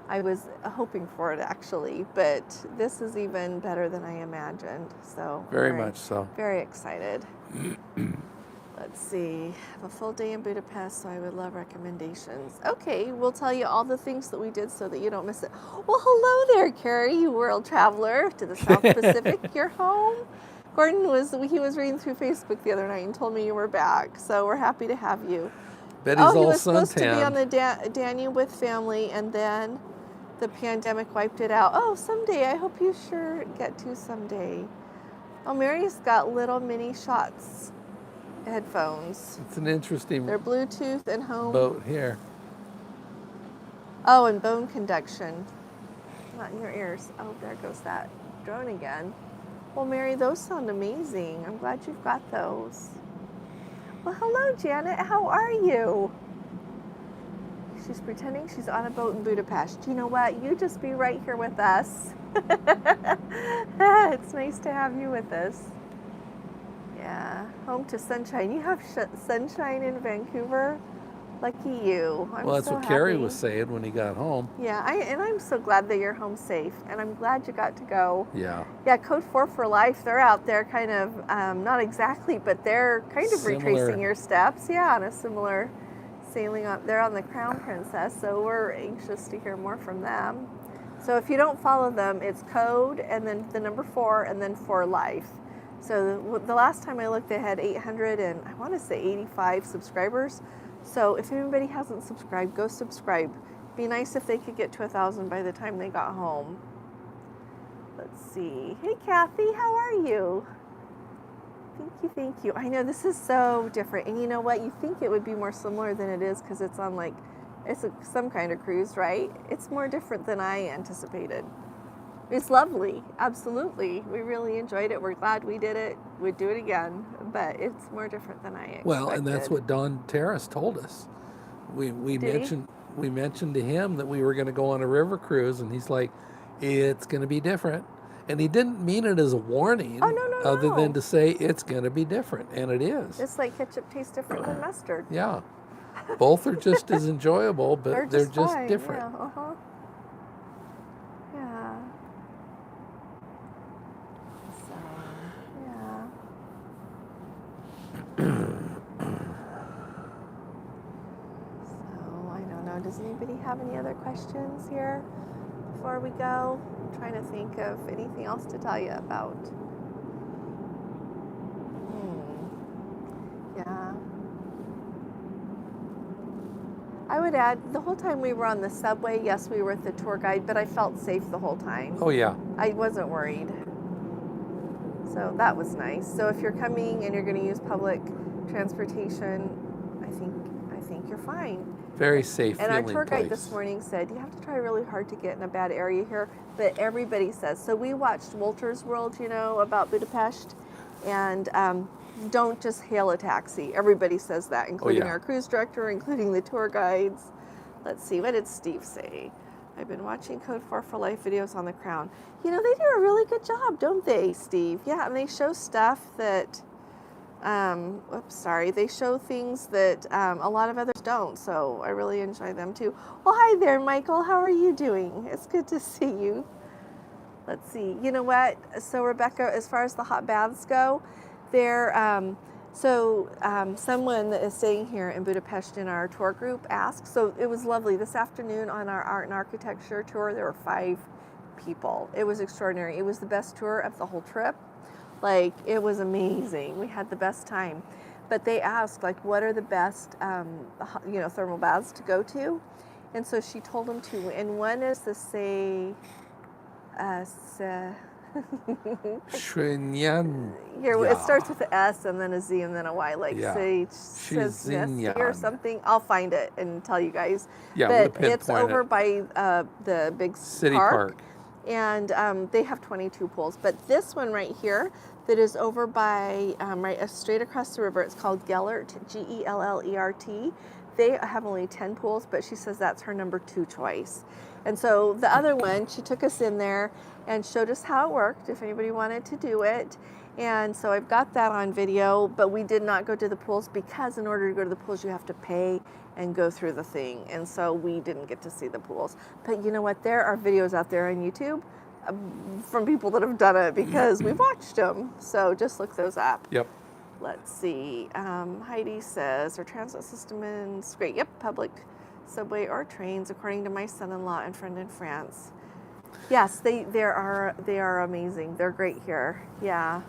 I was hoping for it actually, but this is even better than I imagined. So Very much so. Very excited. Let's see. I have a full day in Budapest, so I would love recommendations. Okay, we'll tell you all the things that we did so that you don't miss it. Well, hello there, Carrie, you world traveler to the South Pacific. You're home. Gordon was reading through Facebook the other night and told me you were back, so we're happy to have you. Betty's he all was supposed to be suntanned. on the Danube with family, and then the pandemic wiped it out. Oh, someday. I hope you sure get to someday. Oh, Mary's got little mini shots headphones. It's an interesting They're Bluetooth and home. boat here. Oh, and bone conduction. Not in your ears. Oh, there goes that drone again. Well, Mary, those sound amazing. I'm glad you've got those. Well, hello, Janet. How are you? She's pretending she's on a boat in Budapest. You know what? You just be right here with us. It's nice to have you with us. Yeah, home to sunshine. You have sunshine in Vancouver? Lucky you. Well, that's so what Carrie happy. was saying when he got home. Yeah, I'm so glad that you're home safe, and I'm glad you got to go. Yeah. Yeah, Code 4 for Life, they're out there kind of, not exactly, but they're kind of Similar. retracing your steps. Yeah, on a similar sailing on, they're on the Crown Princess, so we're anxious to hear more from them. So if you don't follow them, it's Code, and then the number 4, and then For Life. So the last time I looked, they had 800 and I want to say 85 subscribers. So if anybody hasn't subscribed, go subscribe. Be nice if they could get to 1,000 by the time they got home. Let's see. Hey, Kathy, how are you? Thank you. I know this is so different. And you know what? You think it would be more similar than it is because it's on some kind of cruise, right? It's more different than I anticipated. It's lovely, absolutely. We really enjoyed it. We're glad we did it. We'd do it again, but it's more different than I expected. Well, and that's what Don Terrace told us. We mentioned to him that we were going to go on a river cruise, and he's like, "It's going to be different." And he didn't mean it as a warning, other than to say it's going to be different, and it is. It's like ketchup tastes different than mustard. Yeah, both are just as enjoyable, but they're just fine. different. Yeah, yeah. So, yeah. So, I don't know. Does anybody have any other questions here before we go? I'm trying to think of anything else to tell you about. Yeah. I would add, the whole time we were on the subway, yes, we were with the tour guide, but I felt safe the whole time. Oh yeah. I wasn't worried. So that was nice. So if you're coming and you're going to use public transportation, I think you're fine. Very safe. And our feeling tour guide place. this morning said, you have to try really hard to get in a bad area here, but everybody says. So we watched Wolter's World, about Budapest, and don't just hail a taxi. Everybody says that, including yeah. our cruise director, including the tour guides. Let's see, what did Steve say? I've been watching Code 4 for Life videos on the Crown. You know, they do a really good job, don't they, Steve? Yeah, and they show stuff that, they show things that a lot of others don't, so I really enjoy them too. Well, hi there, Michael. How are you doing? It's good to see you. Let's see. You know what? So, Rebecca, as far as the hot baths go, someone that is staying here in Budapest in our tour group asked, so it was lovely. This afternoon on our art and architecture tour, there were 5 people. It was extraordinary. It was the best tour of the whole trip. Like, it was amazing. We had the best time. But they asked, like, what are the best, thermal baths to go to? And so she told them 2. And one is the Shinyan. Here, it starts with an S and then a Z and then a Y, like say or something. I'll find it and tell you guys. Yeah, but it's over by the big city park. And they have 22 pools. But this one right here, that is over by straight across the river, it's called Gellert, Gellert. They have only 10 pools, but she says that's her number 2 choice. And so the other one, she took us in there and showed us how it worked, if anybody wanted to do it. And so I've got that on video, but we did not go to the pools because in order to go to the pools, you have to pay and go through the thing. And so we didn't get to see the pools. But you know what? There are videos out there on YouTube from people that have done it because we've watched them. So just look those up. Yep. Let's see. Heidi says, our transit system is great. Yep, public subway or trains, according to my son-in-law and friend in France. Yes, they are amazing. They're great here. Yeah.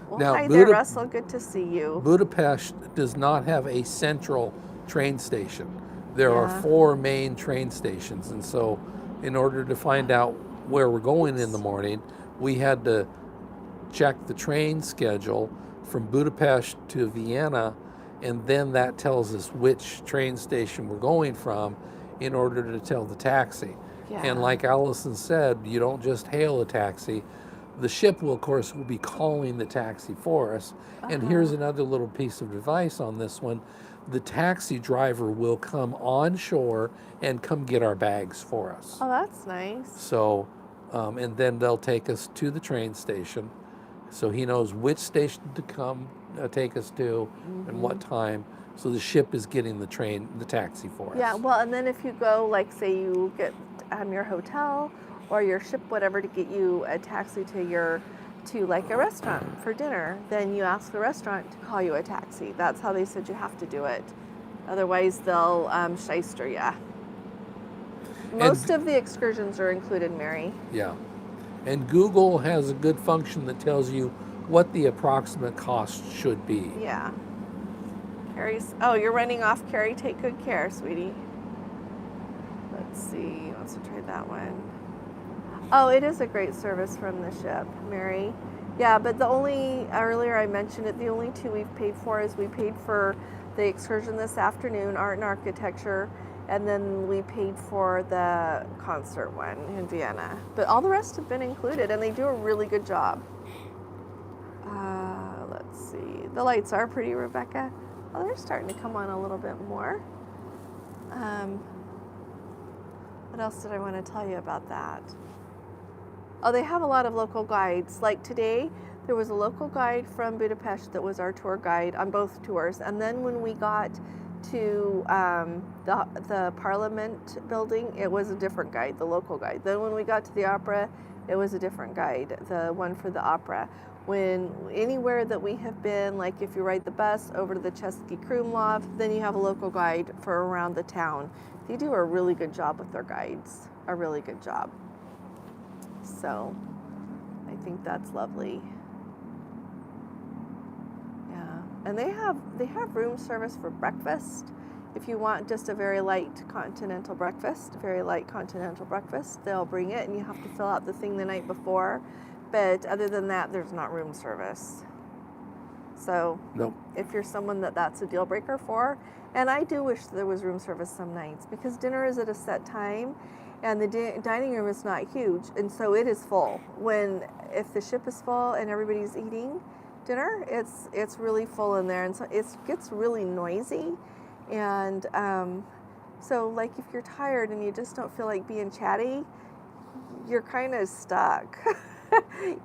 Well, now, hi there, Russell. Good to see you. Budapest does not have a central train station. There are 4 main train stations, and so in order to find out where we're going in the morning, we had to check the train schedule from Budapest to Vienna, and then that tells us which train station we're going from in order to tell the taxi. Yeah. And like Allison said, you don't just hail a taxi. The ship will, of course, will be calling the taxi for us. And here's another little piece of advice on this one. The taxi driver will come on shore and come get our bags for us. Oh, that's nice. So, and then they'll take us to the train station. So he knows which station to come take us to and what time. So the ship is getting the taxi for us. Yeah, well, and then if you go, like, say you get your hotel or your ship, whatever, to get you a taxi to like a restaurant for dinner, then you ask the restaurant to call you a taxi. That's how they said you have to do it. Otherwise, they'll shyster you. Most of the excursions are included, Mary. Yeah. And Google has a good function that tells you what the approximate cost should be. Yeah. Carrie's, oh, you're running off, Carrie. Take good care, sweetie. Let's see. Let's try that one. Oh, it is a great service from the ship, Mary. Yeah, but earlier I mentioned it, the only 2 we've paid for is we paid for the excursion this afternoon, art and architecture, and then we paid for the concert one in Vienna. But all the rest have been included, and they do a really good job. Let's see. The lights are pretty, Rebecca. Oh, they're starting to come on a little bit more. What else did I want to tell you about that? Oh, they have a lot of local guides. Like today, there was a local guide from Budapest that was our tour guide on both tours. And then when we got to the Parliament building, it was a different guide, the local guide. Then when we got to the opera, it was a different guide, the one for the opera. When anywhere that we have been, like if you ride the bus over to the Český Krumlov, then you have a local guide for around the town. They do a really good job with their guides, a really good job. So I think that's lovely. Yeah, and they have room service for breakfast. If you want just a very light continental breakfast, they'll bring it, and you have to fill out the thing the night before. But other than that, there's not room service. So nope. If you're someone that's a deal breaker for, and I do wish there was room service some nights, because dinner is at a set time, and the dining room is not huge, and so it is full. If the ship is full and everybody's eating, dinner. It's really full in there, and so it gets really noisy. And so, like, if you're tired and you just don't feel like being chatty, you're kind of stuck,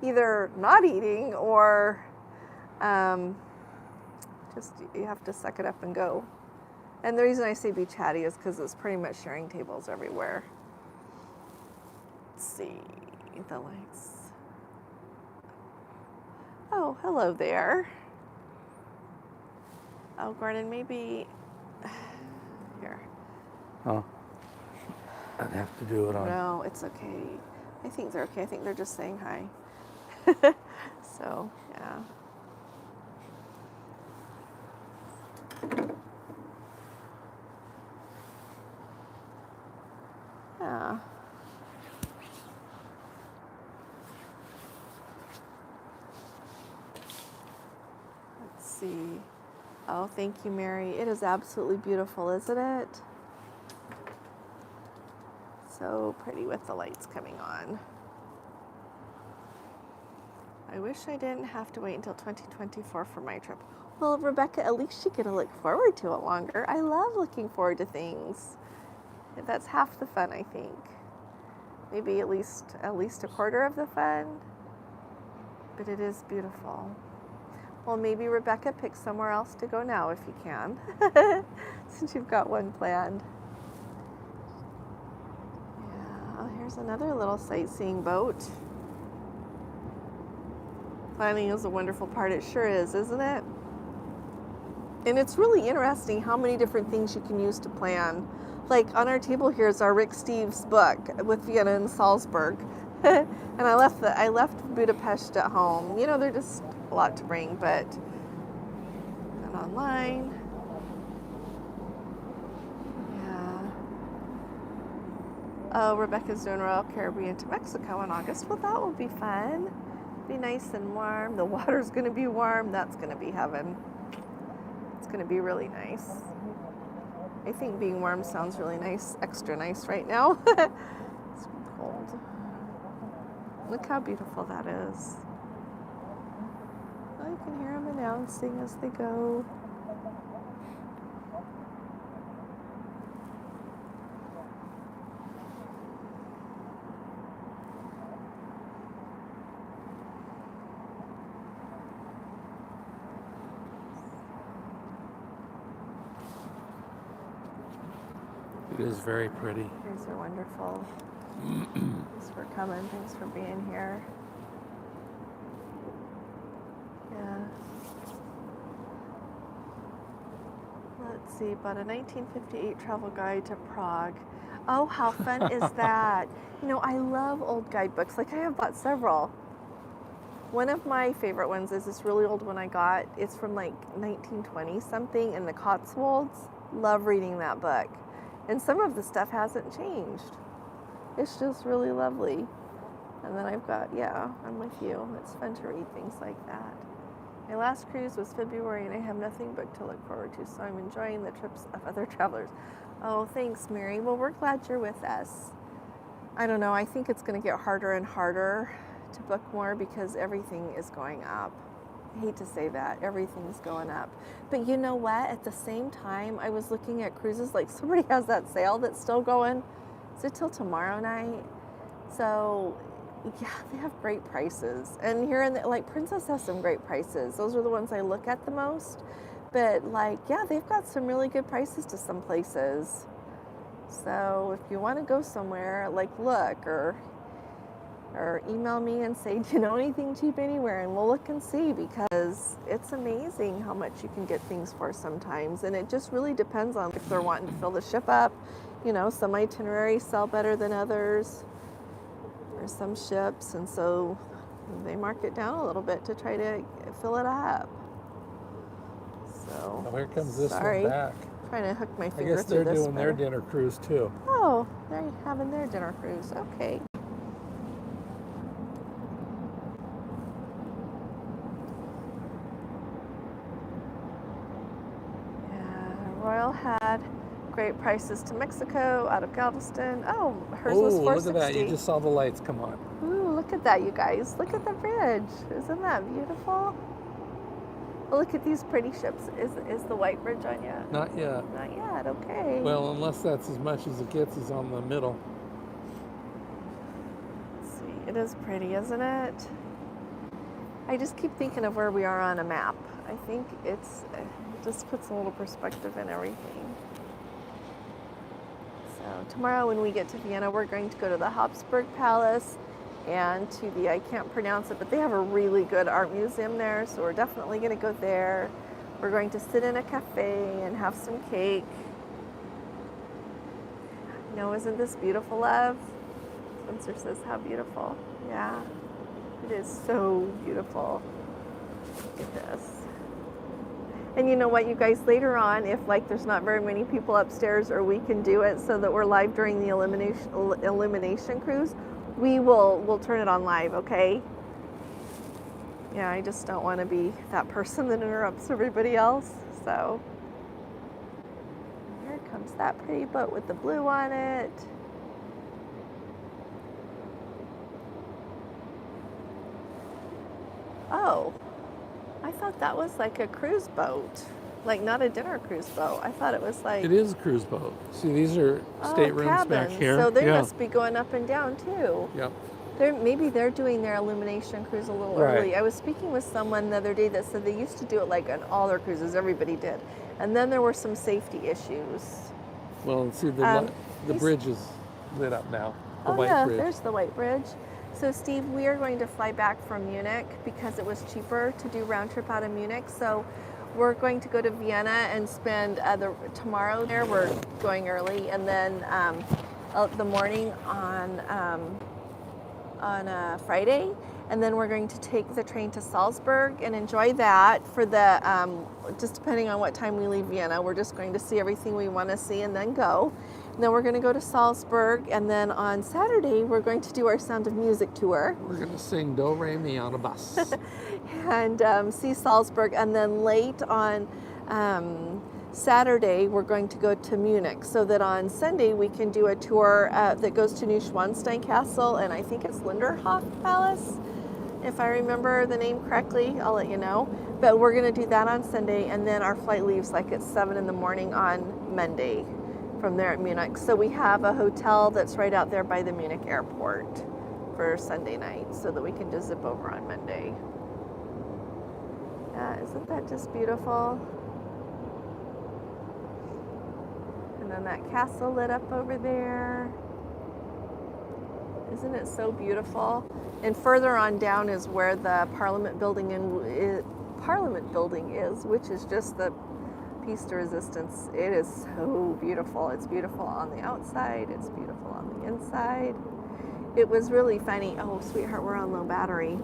either not eating or just you have to suck it up and go. And the reason I say be chatty is because it's pretty much sharing tables everywhere. Let's see the lights. Oh, hello there. Oh, Gordon, maybe here. Oh, I'd have to do it on. No, it's okay. I think they're okay. I think they're just saying hi. So, yeah. Yeah. Let's see. Oh, thank you, Mary. It is absolutely beautiful, isn't it? So pretty with the lights coming on. I wish I didn't have to wait until 2024 for my trip. Well, Rebecca, at least you get to look forward to it longer. I love looking forward to things. That's half the fun, I think. Maybe at least a quarter of the fun. But it is beautiful. Well, maybe Rebecca, pick somewhere else to go now if you can, since you've got one planned. Yeah, oh, here's another little sightseeing boat. Planning is a wonderful part. It sure is, isn't it? And it's really interesting how many different things you can use to plan. Like on our table here is our Rick Steves book with Vienna and Salzburg. And I left Budapest at home. You know, they're just a lot to bring, but and online. Yeah. Oh, Rebecca's doing Royal Caribbean to Mexico in August. Well, that will be fun. Be nice and warm. The water's going to be warm. That's going to be heaven. It's going to be really nice. I think being warm sounds really nice, extra nice right now. It's cold. Look how beautiful that is. I can hear them announcing as they go. It is very pretty. These are wonderful. Thanks for coming. Thanks for being here. Yeah. Let's see, but a 1958 travel guide to Prague. Oh, how fun is that? You know, I love old guidebooks. Like, I have bought several. One of my favorite ones is this really old one I got. It's from like 1920 something in the Cotswolds. Love reading that book. And some of the stuff hasn't changed. It's just really lovely. And then I've got, yeah, I'm with you. It's fun to read things like that. My last cruise was February, and I have nothing but to look forward to, so I'm enjoying the trips of other travelers. Oh, thanks, Mary. Well, we're glad you're with us. I don't know. I think it's going to get harder and harder to book more because everything is going up. I hate to say that. Everything's going up. But you know what? At the same time, I was looking at cruises, like somebody has that sale that's still going. Is it till tomorrow night? So, yeah, they have great prices. And here in like Princess has some great prices. Those are the ones I look at the most. But like, yeah, they've got some really good prices to some places. So if you want to go somewhere, like look or email me and say, do you know anything cheap anywhere? And we'll look and see, because it's amazing how much you can get things for sometimes. And it just really depends on if they're wanting to fill the ship up. You know, some itineraries sell better than others, or some ships, and so they mark it down a little bit to try to fill it up. So, well, here comes this sorry. one back. Trying to hook my I finger guess through they're this doing their better. dinner cruise too. Oh, they're having their dinner cruise. Okay. Yeah, Royal had great prices to Mexico out of Galveston. Oh, hers was $460. Look at that. You just saw the lights come on. Ooh, look at that, you guys. Look at the bridge. Isn't that beautiful? Oh, look at these pretty ships. Is the white bridge on yet? Not yet. Not yet, okay. Well, unless that's as much as it gets is on the middle. Let's see, it is pretty, isn't it? I just keep thinking of where we are on a map. I think it just puts a little perspective in everything. So tomorrow when we get to Vienna, we're going to go to the Habsburg Palace and to the, I can't pronounce it, but they have a really good art museum there, so we're definitely going to go there. We're going to sit in a cafe and have some cake. No, isn't this beautiful, love? Spencer says, how beautiful. Yeah, it is so beautiful. Look at this. And you know what, you guys, later on, if like there's not very many people upstairs, or we can do it so that we're live during the illumination cruise, we'll turn it on live, okay? Yeah, I just don't want to be that person that interrupts everybody else. So here comes that pretty boat with the blue on it. Oh, I thought that was like a cruise boat, like not a dinner cruise boat. I thought it was like... It is a cruise boat. See, these are staterooms back here. So they must be going up and down too. Yep. Maybe they're doing their illumination cruise a little early. I was speaking with someone the other day that said they used to do it like on all their cruises, everybody did. And then there were some safety issues. Well, see, the bridge is lit up now. The white bridge. There's the white bridge. So Steve, we are going to fly back from Munich because it was cheaper to do round trip out of Munich. So we're going to go to Vienna and spend tomorrow there. We're going early, and then the morning on Friday, and then we're going to take the train to Salzburg and enjoy that for the just depending on what time we leave Vienna. We're just going to see everything we want to see and then go. And then we're going to go to Salzburg, and then on Saturday we're going to do our Sound of Music tour. We're going to sing Do Re Mi on a bus. And see Salzburg, and then late on Saturday we're going to go to Munich, so that on Sunday we can do a tour that goes to Neuschwanstein Castle, and I think it's Linderhof Palace, if I remember the name correctly. I'll let you know. But we're going to do that on Sunday, and then our flight leaves like at 7 in the morning on Monday from there at Munich. So we have a hotel that's right out there by the Munich airport for Sunday night, so that we can just zip over on Monday. Isn't that just beautiful? And then that castle lit up over there. Isn't it so beautiful? And further on down is where the Parliament building is, which is just the piece de resistance. It is so beautiful. It's beautiful on the outside. It's beautiful on the inside. It was really funny. Oh, sweetheart, we're on low battery.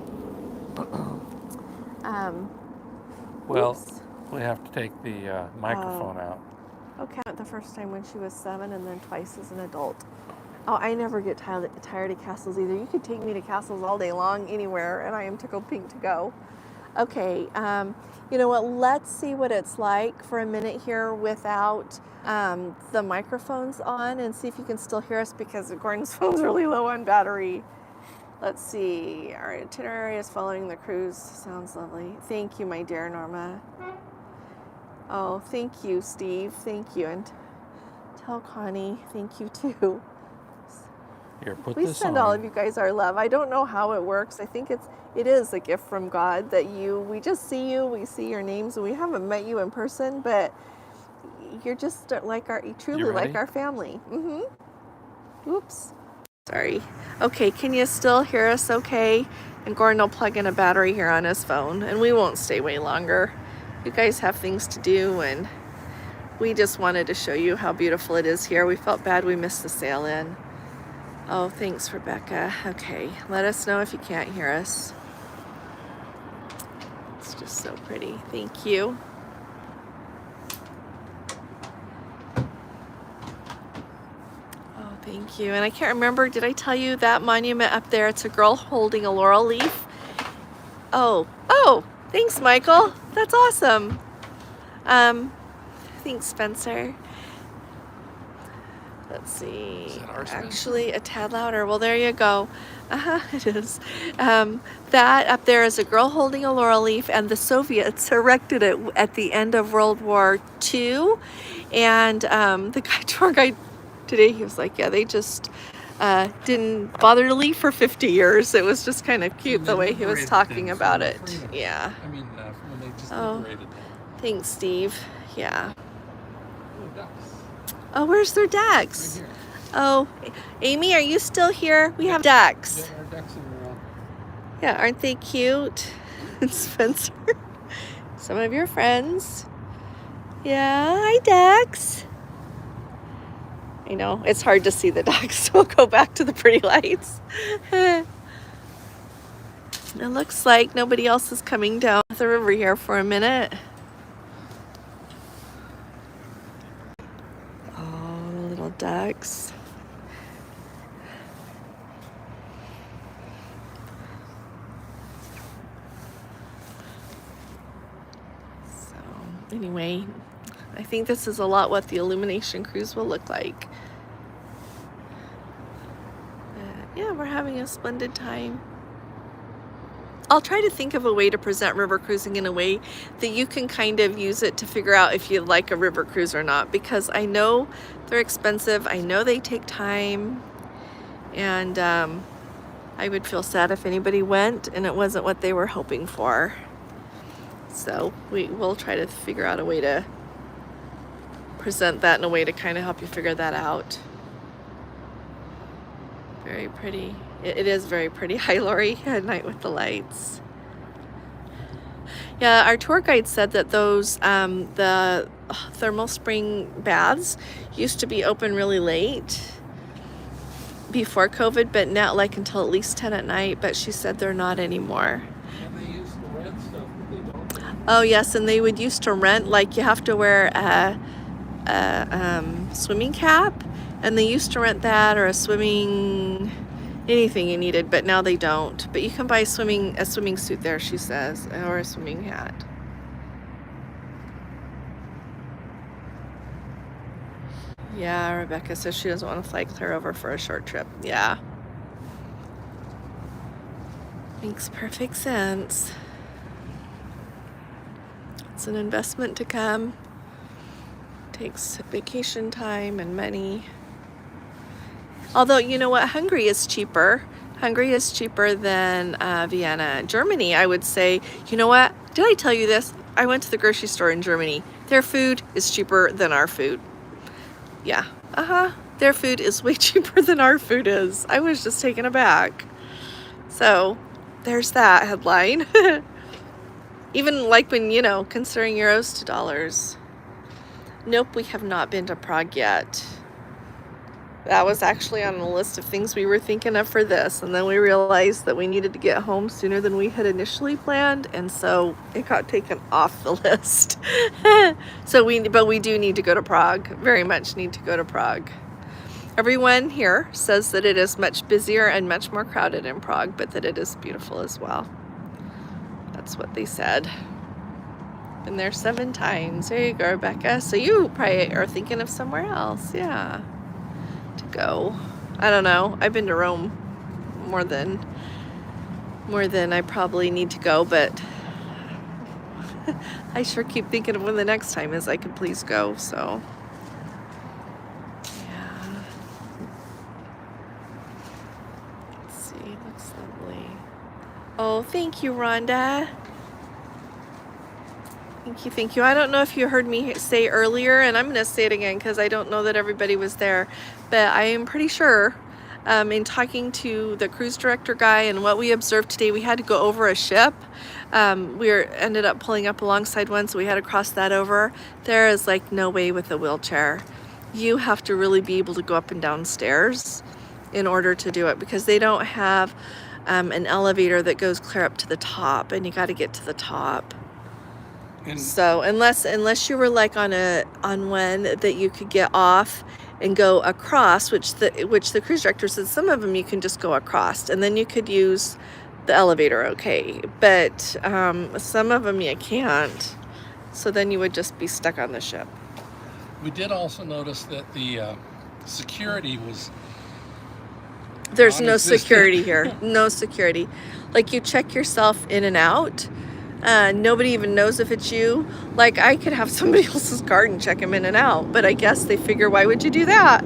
Well, oops. we have to take the microphone out. Okay, the first time when she was 7, and then twice as an adult. Oh, I never get tired of castles either. You could take me to castles all day long, anywhere, and I am tickled pink to go. Okay, you know what? Let's see what it's like for a minute here without the microphones on, and see if you can still hear us, because Gordon's phone's really low on battery. Let's see. Our itinerary is following the cruise. Sounds lovely. Thank you, my dear Norma. Oh, thank you, Steve. Thank you. And tell Connie thank you, too. Here, put We this send on. all of you guys our love. I don't know how it works. I think it is a gift from God that we just see you, we see your names, and we haven't met you in person, but you're just truly like our family. Oops. Sorry. Okay, can you still hear us okay? And Gordon will plug in a battery here on his phone, and we won't stay way longer. You guys have things to do, and we just wanted to show you how beautiful it is here. We felt bad we missed the sail-in. Oh, thanks, Rebecca. Okay, let us know if you can't hear us. It's just so pretty. Thank you. Oh, thank you. And I can't remember, did I tell you that monument up there? It's a girl holding a laurel leaf. Oh, thanks, Michael. That's awesome. Thanks, Spencer. Let's see. Is that ours, Actually, a tad louder. Well, there you go. It is. That up there is a girl holding a laurel leaf, and the Soviets erected it at the end of World War II. And the tour guide today, he was like, yeah, they just didn't bother to leave for 50 years. It was just kind of cute the way he was talking about it. Yeah. I mean, when they just Oh, liberated them. thanks, Steve. Yeah. Oh, ducks. Oh, where's their Right ducks? here. Oh, Amy, are you still here? We have ducks. There are ducks in a row. Yeah, aren't they cute? And Spencer, some of your friends. Yeah, hi ducks. I know, it's hard to see the ducks, so we'll go back to the pretty lights. It looks like nobody else is coming down the river here for a minute. Oh, the little ducks. Anyway, I think this is a lot what the illumination cruise will look like. Yeah, we're having a splendid time. I'll try to think of a way to present river cruising in a way that you can kind of use it to figure out if you like a river cruise or not, because I know they're expensive, I know they take time, and I would feel sad if anybody went and it wasn't what they were hoping for. So we'll try to figure out a way to present that in a way to kind of help you figure that out. Very pretty. It is very pretty. Hi, Lori, at night with the lights. Yeah, our tour guide said that those, the thermal spring baths used to be open really late before COVID, but now like until at least 10 at night, but she said they're not anymore. And they use the red stuff, but they don't. Oh yes, and they would used to rent, like you have to wear a swimming cap, and they used to rent that, or a swimming, anything you needed, but now they don't. But you can buy a swimming suit there, she says, or a swimming hat. Yeah, Rebecca says she doesn't want to fly clear over for a short trip. Yeah. Makes perfect sense. It's an investment to come. Takes vacation time and money. Although, you know what? Hungary is cheaper. Hungary is cheaper than Vienna. Germany, I would say, you know what? Did I tell you this? I went to the grocery store in Germany. Their food is cheaper than our food. Yeah. Their food is way cheaper than our food is. I was just taken aback. So, there's that headline. Even like when, you know, considering euros to dollars. Nope, we have not been to Prague yet. That was actually on the list of things we were thinking of for this, and then we realized that we needed to get home sooner than we had initially planned, and so it got taken off the list. But we do need to go to Prague. Very much need to go to Prague. Everyone here says that it is much busier and much more crowded in Prague, but that it is beautiful as well. That's what they said. Been there 7 times. There you go, Rebecca. So you probably are thinking of somewhere else, yeah, to go. I don't know. I've been to Rome more than I probably need to go, but I sure keep thinking of when the next time is I could please go. So yeah. Let's see. Looks lovely. Oh, thank you, Rhonda. Thank you. I don't know if you heard me say earlier, and I'm going to say it again because I don't know that everybody was there, but I am pretty sure in talking to the cruise director guy and what we observed today, we had to go over a ship. We ended up pulling up alongside one, so we had to cross that over. There is like no way with a wheelchair. You have to really be able to go up and down stairs in order to do it, because they don't have an elevator that goes clear up to the top, and you got to get to the top. So unless you were like on one that you could get off and go across, which the cruise director said some of them you can just go across and then you could use the elevator, okay, but some of them you can't, so then you would just be stuck on the ship. We did also notice that the security was There's no Non-existent. security here. No security. Like, you check yourself in and out. Nobody even knows if it's you. Like, I could have somebody else's card and check them in and out, but I guess they figure, why would you do that?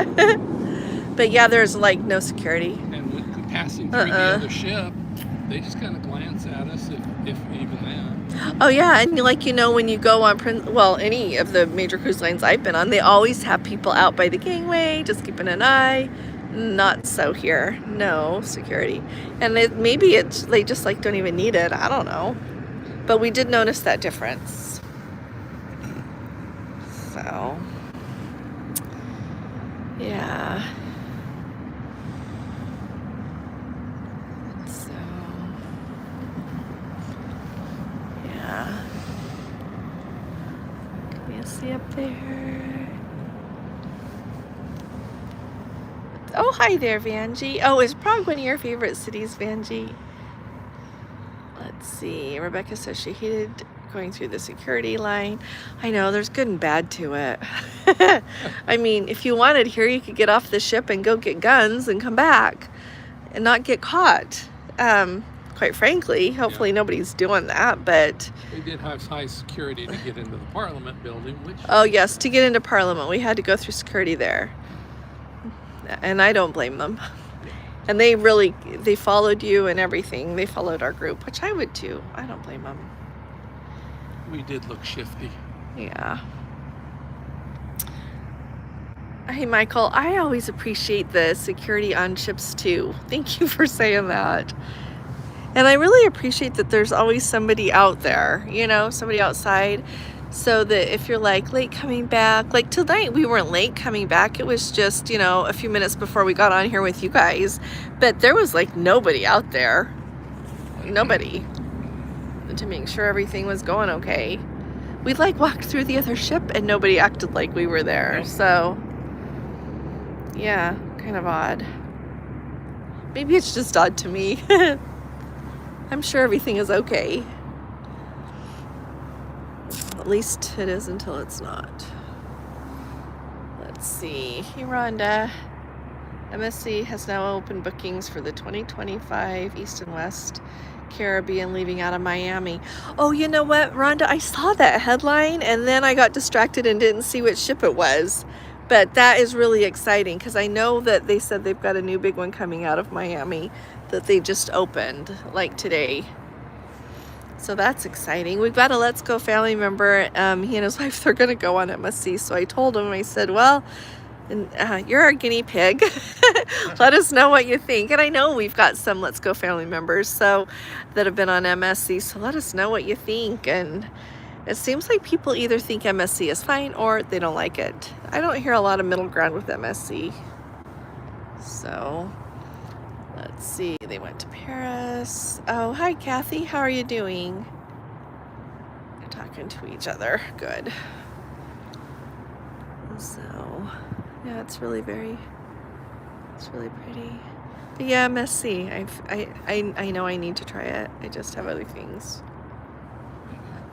But yeah, there's like no security. And when passing through the other ship, they just kind of glance at us, if even then. Oh yeah, and like, you know, when you go on any of the major cruise lines I've been on, they always have people out by the gangway just keeping an eye. Not so here. No security. And maybe they just like don't even need it. I don't know. But we did notice that difference. So yeah. So yeah. Can you see up there? Oh, hi there, Vanjie. Oh, it's probably one of your favorite cities, Vanjie. Let's see. Rebecca says she hated going through the security line. I know, there's good and bad to it. I mean, if you wanted here, you could get off the ship and go get guns and come back and not get caught. Quite frankly, hopefully nobody's doing that, but... We did have high security to get into the Parliament building, which... Oh, yes, to get into Parliament, we had to go through security there. And I don't blame them. And they followed you and everything. They followed our group, which I would too. I don't blame them. We did look shifty. Yeah. Hey, Michael, I always appreciate the security on ships too. Thank you for saying that. And I really appreciate that there's always somebody out there, you know, somebody outside. So that if you're like late coming back, like tonight we weren't late coming back. It was just, you know, a few minutes before we got on here with you guys. But there was like nobody out there. Nobody. To make sure everything was going okay. We like walked through the other ship and nobody acted like we were there. So yeah, kind of odd. Maybe it's just odd to me. I'm sure everything is okay. At least it is until it's not. Let's see. Hey, Rhonda. MSC has now opened bookings for the 2025 East and West Caribbean leaving out of Miami. Oh, you know what, Rhonda? I saw that headline and then I got distracted and didn't see which ship it was. But that is really exciting because I know that they said they've got a new big one coming out of Miami that they just opened like today. So that's exciting. We've got a Let's Go family member. He and his wife, they're going to go on MSC. So I told him, I said, well, you're our guinea pig. Let us know what you think. And I know we've got some Let's Go family members that have been on MSC. So let us know what you think. And it seems like people either think MSC is fine or they don't like it. I don't hear a lot of middle ground with MSC. So let's see. They went to Paris. Oh, hi, Kathy. How are you doing? They're talking to each other. Good. So, yeah, it's really pretty. But yeah, MSC. I know I need to try it. I just have other things.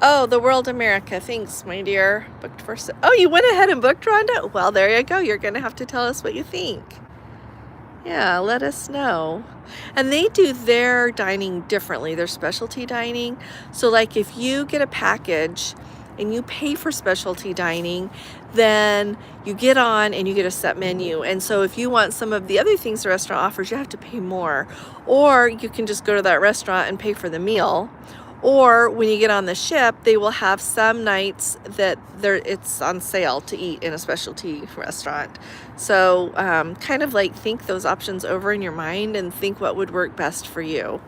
Oh, the World America. Thanks, my dear. Booked for... Oh, you went ahead and booked, Rhonda? Well, there you go. You're going to have to tell us what you think. Yeah, let us know. And they do their dining differently, their specialty dining. So like if you get a package and you pay for specialty dining, then you get on and you get a set menu. And so if you want some of the other things the restaurant offers, you have to pay more. Or you can just go to that restaurant and pay for the meal. Or when you get on the ship, they will have some nights that it's on sale to eat in a specialty restaurant. So kind of like think those options over in your mind and think what would work best for you.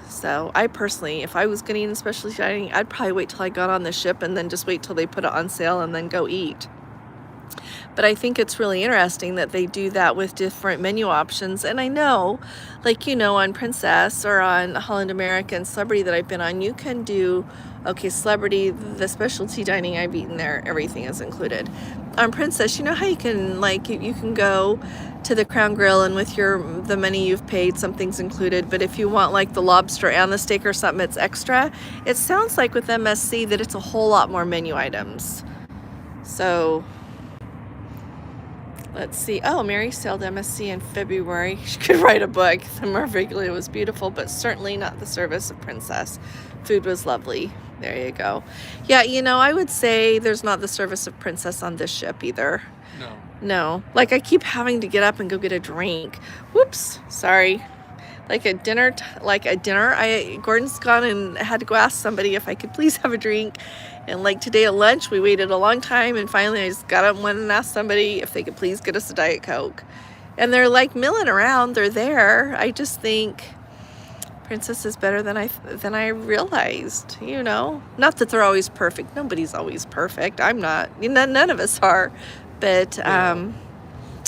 So I personally, if I was going to eat in specialty dining, I'd probably wait till I got on the ship and then just wait till they put it on sale and then go eat. But I think it's really interesting that they do that with different menu options. And I know, like, you know, on Princess or on Holland America and Celebrity that I've been on, you can do, okay, Celebrity, the specialty dining I've eaten there, everything is included. On Princess, you know how you can, like, you can go to the Crown Grill and with the money you've paid, something's included. But if you want like the lobster and the steak or something, it's extra. It sounds like with MSC that it's a whole lot more menu items. So... Let's see. Oh, Mary sailed MSC in February. She could write a book. The Marviglia was beautiful, but certainly not the service of Princess. Food was lovely. There you go. Yeah, you know, I would say there's not the service of Princess on this ship either. No. No. Like, I keep having to get up and go get a drink. Whoops. Sorry. Like a dinner, Gordon's gone and had to go ask somebody if I could please have a drink. And like today at lunch, we waited a long time, and finally I just got up and went and asked somebody if they could please get us a Diet Coke. And they're like milling around, they're there. I just think Princess is better than I realized, you know. Not that they're always perfect. Nobody's always perfect. I'm not. None of us are. But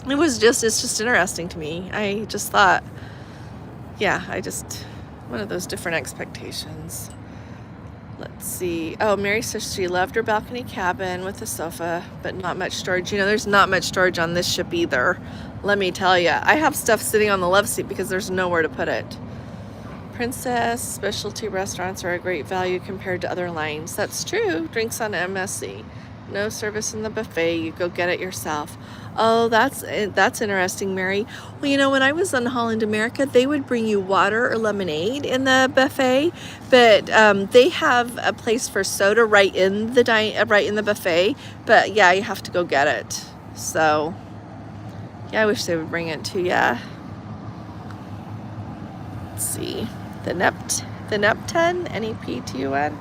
it's just interesting to me. I just thought, one of those different expectations. Let's see. Oh, Mary says she loved her balcony cabin with a sofa, but not much storage. You know, there's not much storage on this ship either. Let me tell you. I have stuff sitting on the love seat because there's nowhere to put it. Princess specialty restaurants are a great value compared to other lines. That's true. Drinks on MSC. No service in the buffet. You go get it yourself. Oh, that's interesting, Mary. Well, you know, when I was on Holland America, they would bring you water or lemonade in the buffet, but they have a place for soda right in the buffet. But yeah, you have to go get it. So yeah, I wish they would bring it to you. Let's see, the Neptun, Neptun.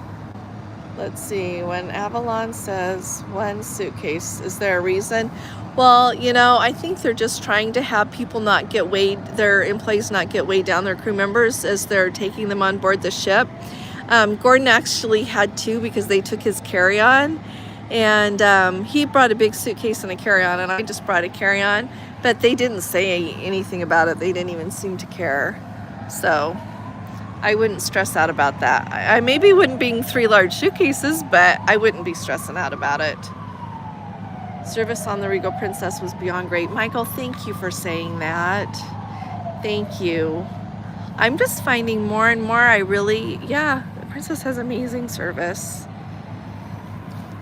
Let's see, when Avalon says one suitcase, is there a reason? Well, you know, I think they're just trying to have people their employees not get weighed down, their crew members, as they're taking them on board the ship. Gordon actually had two because they took his carry-on, and he brought a big suitcase and a carry-on, and I just brought a carry-on, but they didn't say anything about it. They didn't even seem to care. So I wouldn't stress out about that. I maybe wouldn't bring 3 large suitcases, but I wouldn't be stressing out about it. Service on the Regal Princess was beyond great. Michael, thank you for saying that. Thank you. I'm just finding more and more the Princess has amazing service.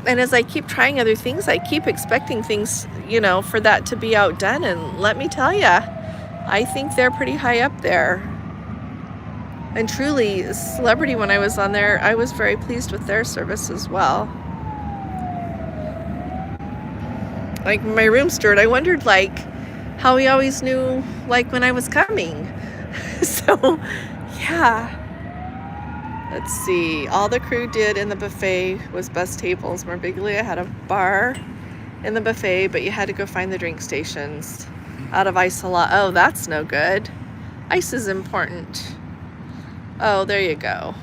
And as I keep trying other things, I keep expecting things, you know, for that to be outdone. And let me tell you, I think they're pretty high up there. And truly, Celebrity, when I was on there, I was very pleased with their service as well. Like my room steward, I wondered how he always knew when I was coming. So, yeah. Let's see. All the crew did in the buffet was bus tables. Marviglia had a bar in the buffet, but you had to go find the drink stations. Out of ice a lot. Oh, that's no good. Ice is important. Oh, there you go.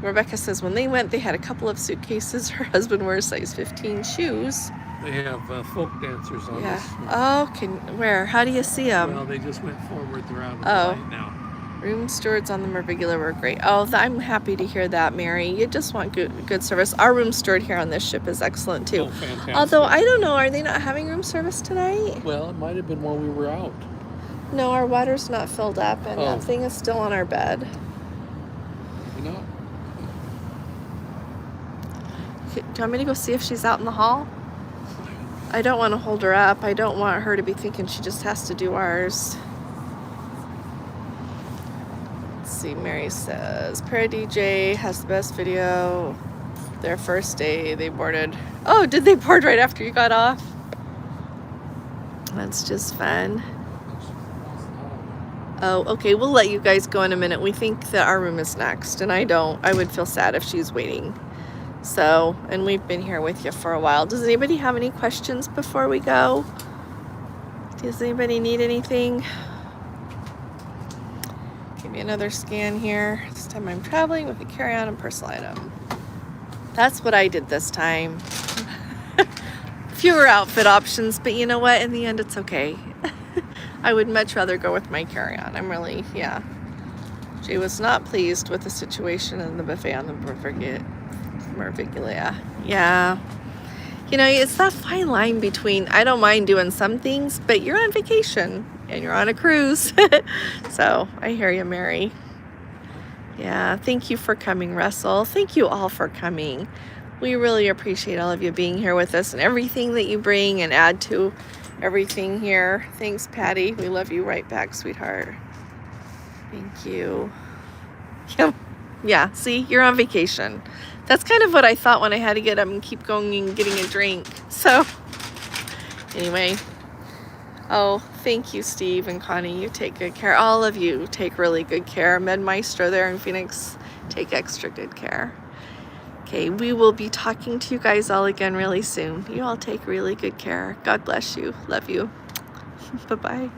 Rebecca says when they went, they had a couple of suitcases. Her husband wears size 15 shoes. They have folk dancers on this. Oh, where? How do you see them? Well, they just went forward. They're out of the light now. Room stewards on the Marviglia were great. Oh, I'm happy to hear that, Mary. You just want good service. Our room steward here on this ship is excellent too. Oh, fantastic. Although I don't know, are they not having room service tonight? Well, it might have been while we were out. No, our water's not filled up, and that thing is still on our bed. You know? Do you want me to go see if she's out in the hall? I don't want to hold her up. I don't want her to be thinking she just has to do ours. Let's see, Mary says, Para DJ has the best video. Their first day they boarded. Oh, did they board right after you got off? That's just fun. Oh, okay, we'll let you guys go in a minute. We think that our room is next, and I would feel sad if she's waiting. So, and we've been here with you for a while. Does anybody have any questions before we go? Does anybody need anything? Give me another scan here. This time I'm traveling with a carry-on and personal item. That's what I did this time. Fewer outfit options, but you know what? In the end, it's okay. I would much rather go with my carry-on. I'm really, Jay was not pleased with the situation in the buffet on the Marviglia. Yeah. You know, it's that fine line between, I don't mind doing some things, but you're on vacation and you're on a cruise. So I hear you, Mary. Yeah. Thank you for coming, Russell. Thank you all for coming. We really appreciate all of you being here with us and everything that you bring and add to everything here. Thanks, Patty. We love you right back, sweetheart. Thank you. Yeah, see, you're on vacation. That's kind of what I thought when I had to get up and keep going and getting a drink. So, anyway. Oh, thank you, Steve and Connie. You take good care. All of you take really good care. Med Maestro there in Phoenix, take extra good care. Okay, we will be talking to you guys all again really soon. You all take really good care. God bless you. Love you. Bye-bye.